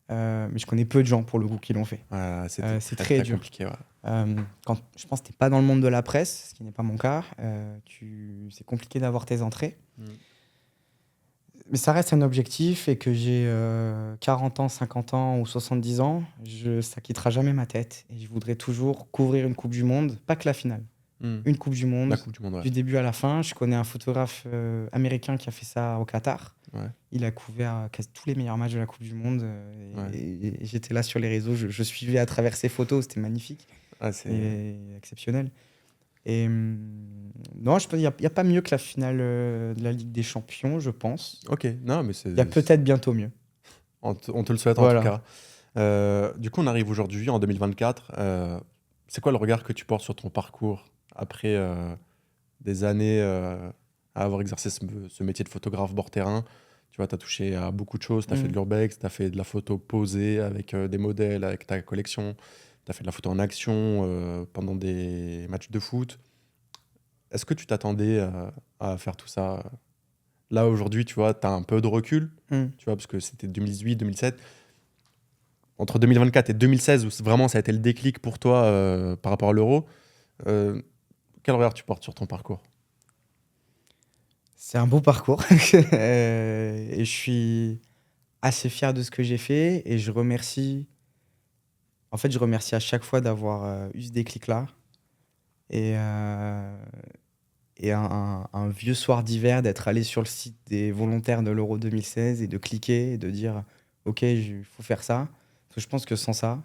mais je connais peu de gens, pour le coup, qui l'ont fait. C'était C'est très, très très dur. compliqué, ouais. Quand je pense que tu pas dans le monde de la presse, ce qui n'est pas mon cas, c'est compliqué d'avoir tes entrées. Mmh. Mais ça reste un objectif et que j'ai 40 ans, 50 ans ou 70 ans, ça quittera jamais ma tête. Et je voudrais toujours couvrir une Coupe du Monde, pas que la finale, Mmh. une Coupe du La Monde, Coupe du monde, ouais. du début à la fin. Je connais un photographe américain qui a fait ça au Qatar. Ouais, Il a couvert quasi tous les meilleurs matchs de la Coupe du Monde. ouais. Et j'étais là sur les réseaux, je suivais à travers ses photos, c'était magnifique Ah, c'est... et exceptionnel. Et non, je pense qu'il y a pas mieux que la finale de la Ligue des Champions, je pense. Ok, non, mais Il y a peut-être bientôt mieux. on te le souhaite en tout Voilà. cas. Du coup, on arrive aujourd'hui en 2024. C'est quoi le regard que tu portes sur ton parcours après des années à avoir exercé ce métier de photographe bord terrain? Tu vois, tu as touché à beaucoup de choses. Tu as fait de l'urbex, tu as fait de la photo posée avec des modèles, avec ta collection. Tu as fait de la photo en action pendant des matchs de foot. Est-ce que tu t'attendais à faire tout ça? Là, aujourd'hui, tu vois, tu as un peu de recul, Mm. tu vois, parce que c'était 2018, 2007. Entre 2024 et 2016, où vraiment ça a été le déclic pour toi par rapport à l'euro, euh, quel regard tu portes sur ton parcours? C'est un beau parcours et je suis assez fier de ce que j'ai fait et je remercie à chaque fois d'avoir eu ce déclic-là et, un vieux soir d'hiver d'être allé sur le site des volontaires de l'Euro 2016 et de cliquer et de dire ok, il faut faire ça. Parce que je pense que sans ça,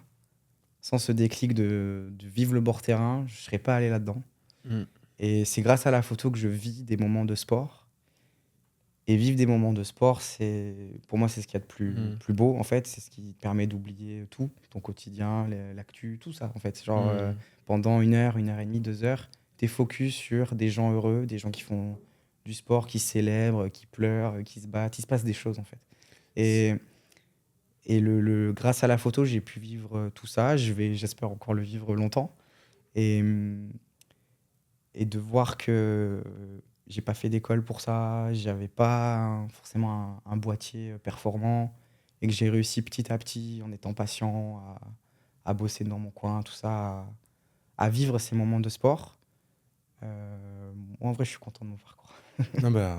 sans ce déclic de vivre le bord terrain, je ne serais pas allé là-dedans. Mm. Et c'est grâce à la photo que je vis des moments de sport. Et vivre des moments de sport, pour moi, c'est ce qu'il y a de plus beau, en fait. C'est ce qui te permet d'oublier tout, ton quotidien, l'actu, tout ça, en fait. Genre, pendant 1 heure, 1 heure et demie, 2 heures, tu es focus sur des gens heureux, des gens qui font du sport, qui célèbrent, qui pleurent, qui se battent. Il se passe des choses, en fait. Et, grâce à la photo, j'ai pu vivre tout ça. J'espère encore le vivre longtemps. Et, de voir que j'ai pas fait d'école pour ça, j'avais pas forcément un boîtier performant et que j'ai réussi petit à petit en étant patient à bosser dans mon coin, tout ça, à vivre ces moments de sport. Moi, en vrai, je suis content de mon parcours. Non, bah,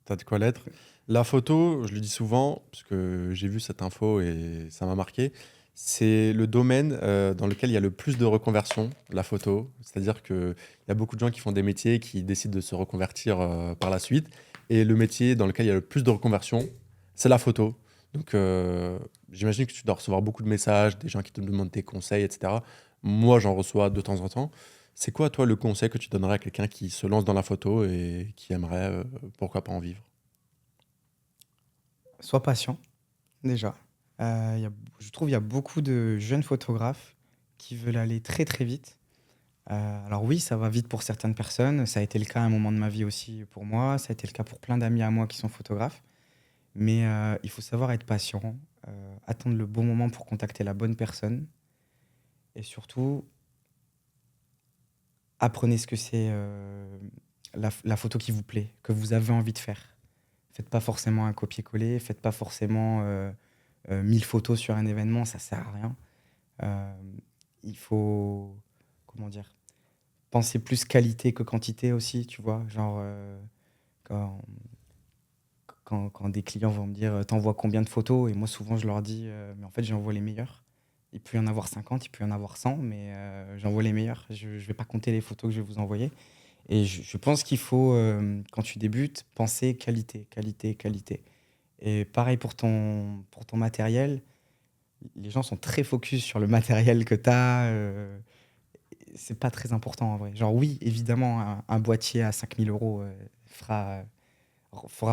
t'as de quoi l'être. La photo, je le dis souvent, parce que j'ai vu cette info et ça m'a marqué, c'est le domaine dans lequel il y a le plus de reconversion, la photo. C'est-à-dire qu'il y a beaucoup de gens qui font des métiers qui décident de se reconvertir par la suite. Et le métier dans lequel il y a le plus de reconversion, c'est la photo. Donc, j'imagine que tu dois recevoir beaucoup de messages, des gens qui te demandent tes conseils, etc. Moi, j'en reçois de temps en temps. C'est quoi, toi, le conseil que tu donnerais à quelqu'un qui se lance dans la photo et qui aimerait, pourquoi pas en vivre? Sois patient, déjà. Je trouve qu'il y a beaucoup de jeunes photographes qui veulent aller très très vite. Alors oui, ça va vite pour certaines personnes. Ça a été le cas à un moment de ma vie aussi pour moi. Ça a été le cas pour plein d'amis à moi qui sont photographes. Mais il faut savoir être patient, attendre le bon moment pour contacter la bonne personne. Et surtout, apprenez ce que c'est la photo qui vous plaît, que vous avez envie de faire. Faites pas forcément un copier-coller, faites pas forcément 1000 photos sur un événement, ça sert à rien. Il faut, comment dire, penser plus qualité que quantité aussi, tu vois. Genre, quand, quand des clients vont me dire t'envoies combien de photos? Et moi, souvent, je leur dis mais en fait, j'envoie les meilleures. Il peut y en avoir 50, il peut y en avoir 100, mais j'envoie les meilleures. Je ne vais pas compter les photos que je vais vous envoyer. Et je pense qu'il faut, quand tu débutes, penser qualité, qualité, qualité. Et pareil pour ton matériel. Les gens sont très focus sur le matériel que tu as. C'est pas très important en vrai. Genre, oui, évidemment, un boîtier à 5 000 € fera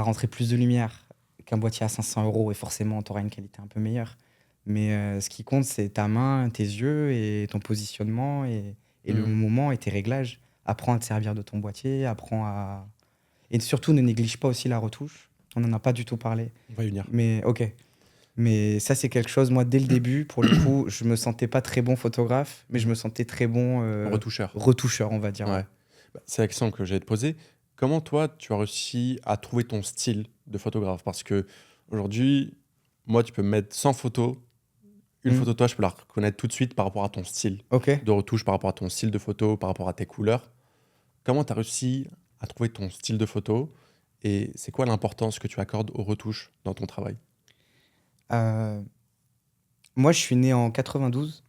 rentrer plus de lumière qu'un boîtier à 500 € et forcément, tu auras une qualité un peu meilleure. Mais ce qui compte, c'est ta main, tes yeux et ton positionnement et le Mm. moment et tes réglages. Apprends à te servir de ton boîtier, apprends à... Et surtout, ne néglige pas aussi la retouche. On n'en a pas du tout parlé. On va y venir. Mais ok. Mais ça, c'est quelque chose, moi, dès le début, pour le coup, je me sentais pas très bon photographe, mais je me sentais très bon Retoucheur. retoucheur, on va dire. Ouais. Ouais. Bah, c'est la question que j'allais te poser. Comment toi, tu as réussi à trouver ton style de photographe? Parce que aujourd'hui, moi, tu peux me mettre 100 photos. une photo de toi, je peux la reconnaître tout de suite par rapport à ton style Ok. de retouche, par rapport à ton style de photo, par rapport à tes couleurs. Comment tu as réussi à trouver ton style de photo et c'est quoi l'importance que tu accordes aux retouches dans ton travail? Euh, Moi, je suis né en 92.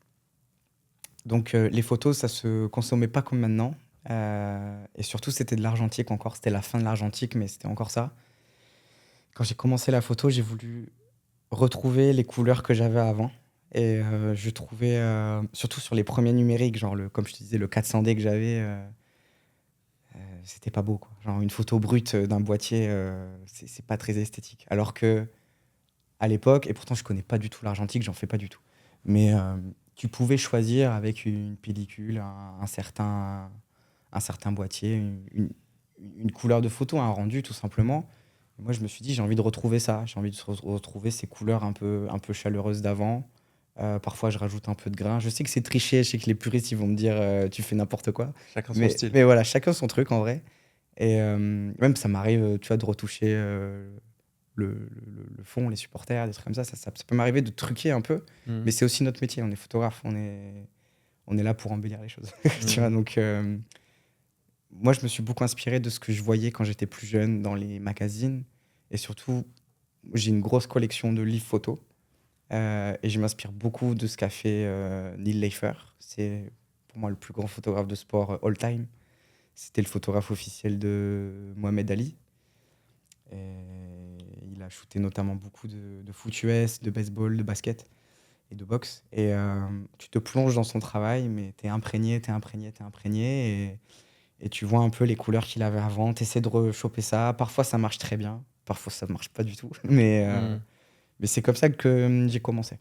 Donc, les photos, ça se consommait pas comme maintenant. Et surtout, c'était de l'argentique encore. C'était la fin de l'argentique, mais c'était encore ça. Quand j'ai commencé la photo, j'ai voulu retrouver les couleurs que j'avais avant. Et je trouvais, surtout sur les premiers numériques, genre, comme je te disais, le 400D que j'avais, c'était pas beau, quoi. Genre, une photo brute d'un boîtier, c'est pas très esthétique. Alors que à l'époque, et pourtant je connais pas du tout l'argentique, j'en fais pas du tout. Mais tu pouvais choisir avec une pellicule, un certain boîtier, une couleur de photo, un rendu tout simplement. Et moi je me suis dit, j'ai envie de retrouver ça, j'ai envie de retrouver ces couleurs un peu chaleureuses d'avant. Parfois je rajoute un peu de grain. Je sais que c'est triché, je sais que les puristes ils vont me dire tu fais n'importe quoi. Chacun son style. Mais voilà, chacun son truc en vrai. Et même ça m'arrive, tu vois, de retoucher le fond, les supporters, des trucs comme ça. Ça peut m'arriver de truquer un peu, Mhm. mais c'est aussi notre métier. On est photographe, on est là pour embellir les choses. Tu vois, Mhm. donc, moi, je me suis beaucoup inspiré de ce que je voyais quand j'étais plus jeune dans les magazines. Et surtout, j'ai une grosse collection de livres photos. Et je m'inspire beaucoup de ce qu'a fait Neil Leifer. C'est pour moi le plus grand photographe de sport all time. C'était le photographe officiel de Mohamed Ali. Et il a shooté notamment beaucoup de foot US, de baseball, de basket et de boxe. Et tu te plonges dans son travail, mais t'es imprégné, t'es imprégné, t'es imprégné. Et tu vois un peu les couleurs qu'il avait avant. T'essaies de rechoper ça. Parfois, ça marche très bien. Parfois, ça marche pas du tout. Mhm. Mais c'est comme ça que j'ai commencé.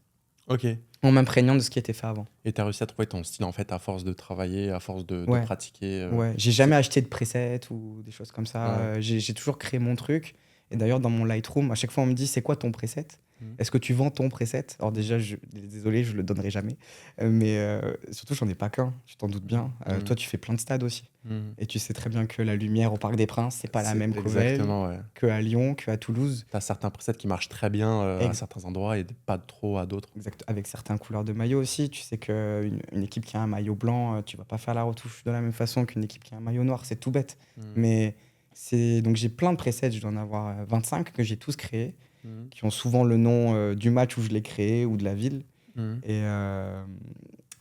Ok. En m'imprégnant de ce qui était fait avant. Et tu as réussi à trouver ton style en fait à force de travailler, à force de Ouais, pratiquer. ouais. J'ai C'est- jamais acheté de preset ou des choses comme ça. Ouais. J'ai toujours créé mon truc. Et d'ailleurs, dans mon Lightroom, à chaque fois, on me dit, c'est quoi ton preset? Mhm. Est-ce que tu vends ton preset? Alors déjà, désolé, je le donnerai jamais. Mais surtout, j'en ai pas qu'un, tu t'en doutes bien. Mhm. Toi, tu fais plein de stades aussi. Mhm. Et tu sais très bien que la lumière au Parc des Princes, c'est pas la C'est même qu'au Vel, exactement, ouais. qu'à Lyon, qu'à Toulouse. Tu as certains presets qui marchent très bien à Ex- certains endroits et pas trop à d'autres. Exact, avec certaines couleurs de maillot aussi. Tu sais qu'une une équipe qui a un maillot blanc, tu vas pas faire la retouche de la même façon qu'une équipe qui a un maillot noir. C'est tout bête. Mhm. Mais donc j'ai plein de presets, je dois en avoir 25 que j'ai tous créés, Mhm. qui ont souvent le nom du match où je l'ai créé ou de la ville. Mhm.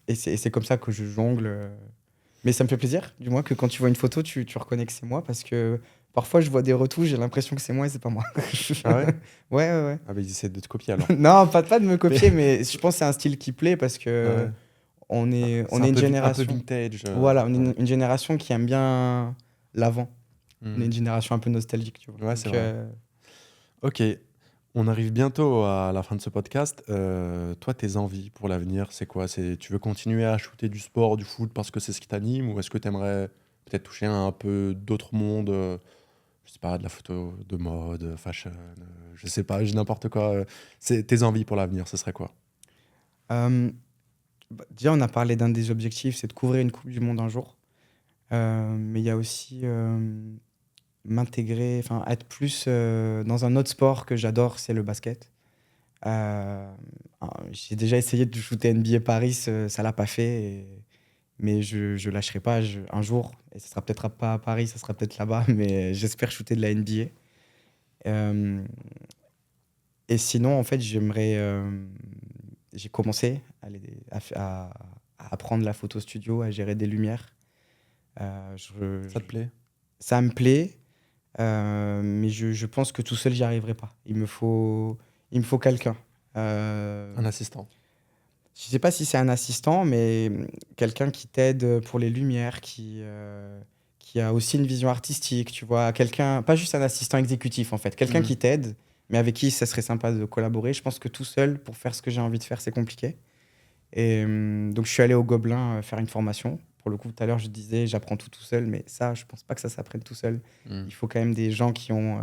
Et c'est comme ça que je jongle. Mais ça me fait plaisir, du moins, que quand tu vois une photo, tu reconnais que c'est moi, parce que parfois je vois des retouches, j'ai l'impression que c'est moi et c'est pas moi. Ah ouais? Ouais, ouais, ouais. Ah bah ils essaient de te copier alors. Non, pas de me Mais- copier, mais je pense que c'est un style qui plaît parce que Ouais. on C'est est une un peu génération. vintage. Voilà, on est Ouais. une génération qui aime bien l'avant. On est Mhm. une génération un peu nostalgique, tu vois. Ouais, c'est Donc, vrai. Ok, on arrive bientôt à la fin de ce podcast. Toi, tes envies pour l'avenir, c'est quoi? Tu veux continuer à shooter du sport, du foot parce que c'est ce qui t'anime ou est-ce que tu aimerais peut-être toucher à un peu d'autres mondes, je sais pas, de la photo, de mode, fashion, je sais pas, j'ai n'importe quoi. C'est tes envies pour l'avenir, ce serait quoi? euh, déjà, on a parlé d'un des objectifs, c'est de couvrir une Coupe du Monde un jour. Mais il y a aussi m'intégrer, enfin être plus dans un autre sport que j'adore, c'est le basket. Euh, j'ai déjà essayé de shooter NBA Paris, ça l'a pas fait, mais je lâcherai pas un jour, et ce sera peut-être pas à Paris, ça sera peut-être là-bas, mais j'espère shooter de la NBA. Euh, et sinon, en fait, j'ai commencé à apprendre la photo studio, à gérer des lumières. Euh, je- Ça te je- plaît? Ça me plaît, mais je pense que tout seul, j'y arriverai pas. Il me faut quelqu'un. Euh, Un assistant. je sais pas si c'est un assistant, mais quelqu'un qui t'aide pour les lumières, qui a aussi une vision artistique, tu vois. Quelqu'un, pas juste un assistant exécutif, en fait. Quelqu'un Mhm. qui t'aide, mais avec qui ça serait sympa de collaborer. Je pense que tout seul, pour faire ce que j'ai envie de faire, c'est compliqué. Et donc, je suis allé au Gobelin faire une formation. Pour le coup, tout à l'heure, je disais, j'apprends tout seul, mais ça, je pense pas que ça s'apprenne tout seul. Mhm. Il faut quand même des gens qui ont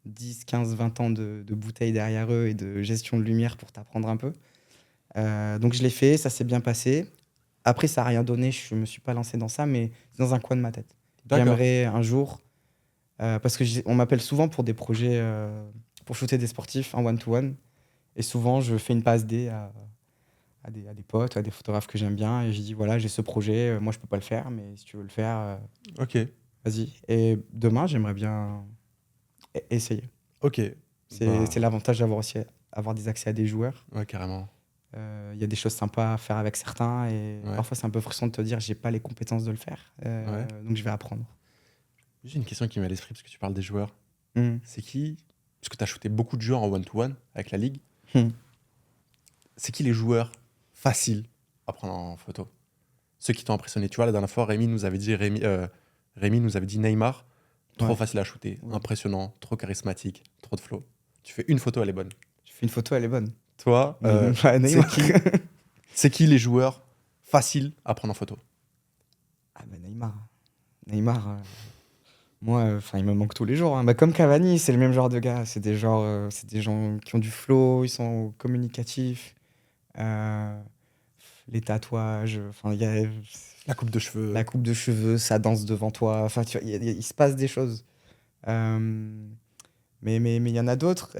10, 15, 20 ans de bouteilles derrière eux et de gestion de lumière pour t'apprendre un peu. Donc, je l'ai fait, ça s'est bien passé. Après, ça n'a rien donné, je me suis pas lancé dans ça, mais c'est dans un coin de ma tête. D'accord. J'aimerais un jour, parce que on m'appelle souvent pour des projets, pour shooter des sportifs en one-to-one, et souvent, je fais une passe D à des potes, à des photographes que j'aime bien et j'ai dit: «Voilà, j'ai ce projet, moi je peux pas le faire, mais si tu veux le faire, Ok, vas-y» et demain, j'aimerais bien essayer. ok. C'est Ben, l'avantage d'avoir aussi avoir des accès à des joueurs. ouais, carrément. Il y a des choses sympas à faire avec certains et Ouais, parfois c'est un peu frustrant de te dire: «J'ai pas les compétences de le faire, ouais. donc je vais apprendre». J'ai une question qui m'est à l'esprit parce que tu parles des joueurs. Mmh. C'est qui, parce que tu as shooté beaucoup de joueurs en one-to-one avec la ligue, Mmh. c'est qui les joueurs faciles à prendre en photo? Ceux qui t'ont impressionné. Tu vois, la dernière fois, Rémi nous avait dit Neymar, trop Ouais, facile à shooter, ouais. impressionnant, trop charismatique, trop de flow. Tu fais une photo, elle est bonne. Je fais une photo, elle est bonne. Toi, Ouais, c'est Neymar. qui, c'est qui les joueurs faciles à prendre en photo? Ah bah, Neymar. Neymar, moi, enfin, il me manque tous les jours, hein. Bah, comme Cavani, c'est le même genre de gars. C'est des gens qui ont du flow, ils sont communicatifs, heu, les tatouages, enfin, il y a La coupe de cheveux. la coupe de cheveux, ça danse devant toi, enfin, tu vois? Il se passe des choses. Hem, mais il y en a d'autres,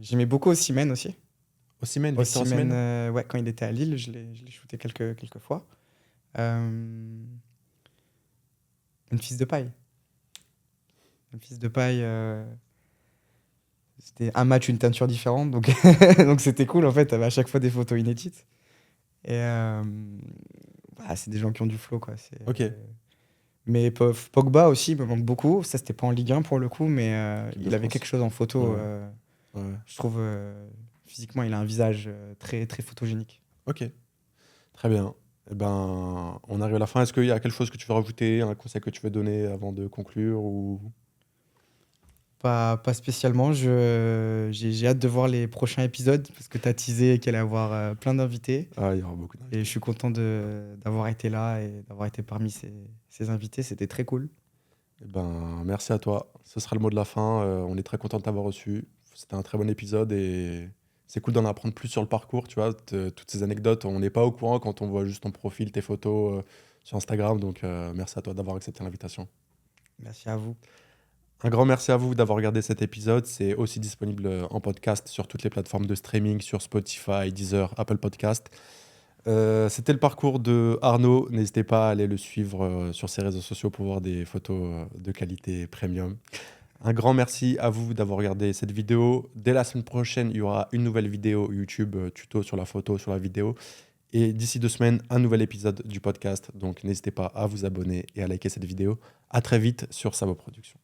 j'aimais beaucoup Osimhen aussi. Osimhen, Victor Osimhen, Osimhen? ouais, quand il était à Lille, je l'ai shooté quelques fois. Hem, Memphis Depay. Memphis Depay, c'était un match, une teinture différente, donc donc c'était cool en fait, tu avais à chaque fois des photos inédites et bah, c'est des gens qui ont du flow quoi, Ok, mais Pogba aussi me manque beaucoup. Ça, c'était pas en Ligue 1 pour le coup, mais équipe de il avait quelque France. chose en photo, Ouais, ouais. je trouve, physiquement, il a un visage, très, très photogénique. Ok, très bien. Eh ben, on arrive à la fin. Est-ce qu'il y a quelque chose que tu veux rajouter, un conseil que tu veux donner avant de conclure ou... Pas spécialement, j'ai hâte de voir les prochains épisodes parce que tu as teasé qu'il allait y avoir, plein d'invités Ah, il y aura beaucoup et je d'invités. suis content d'avoir été là et d'avoir été parmi ces invités, c'était très cool. Eh ben, merci à toi. Ce sera le mot de la fin. On est très content de t'avoir reçu. C'était un très bon épisode et c'est cool d'en apprendre plus sur le parcours, tu vois, toutes ces anecdotes. On n'est pas au courant quand on voit juste ton profil, tes photos sur Instagram. Donc, merci à toi d'avoir accepté l'invitation. Merci à vous. Un grand merci à vous d'avoir regardé cet épisode. C'est aussi disponible en podcast sur toutes les plateformes de streaming, sur Spotify, Deezer, Apple Podcast. C'était le parcours de Arnaud. N'hésitez pas à aller le suivre sur ses réseaux sociaux pour voir des photos de qualité premium. Un grand merci à vous d'avoir regardé cette vidéo. Dès la semaine prochaine, il y aura une nouvelle vidéo YouTube tuto sur la photo, sur la vidéo. Et d'ici 2 semaines, un nouvel épisode du podcast. Donc n'hésitez pas à vous abonner et à liker cette vidéo. À très vite sur Sabo Productions.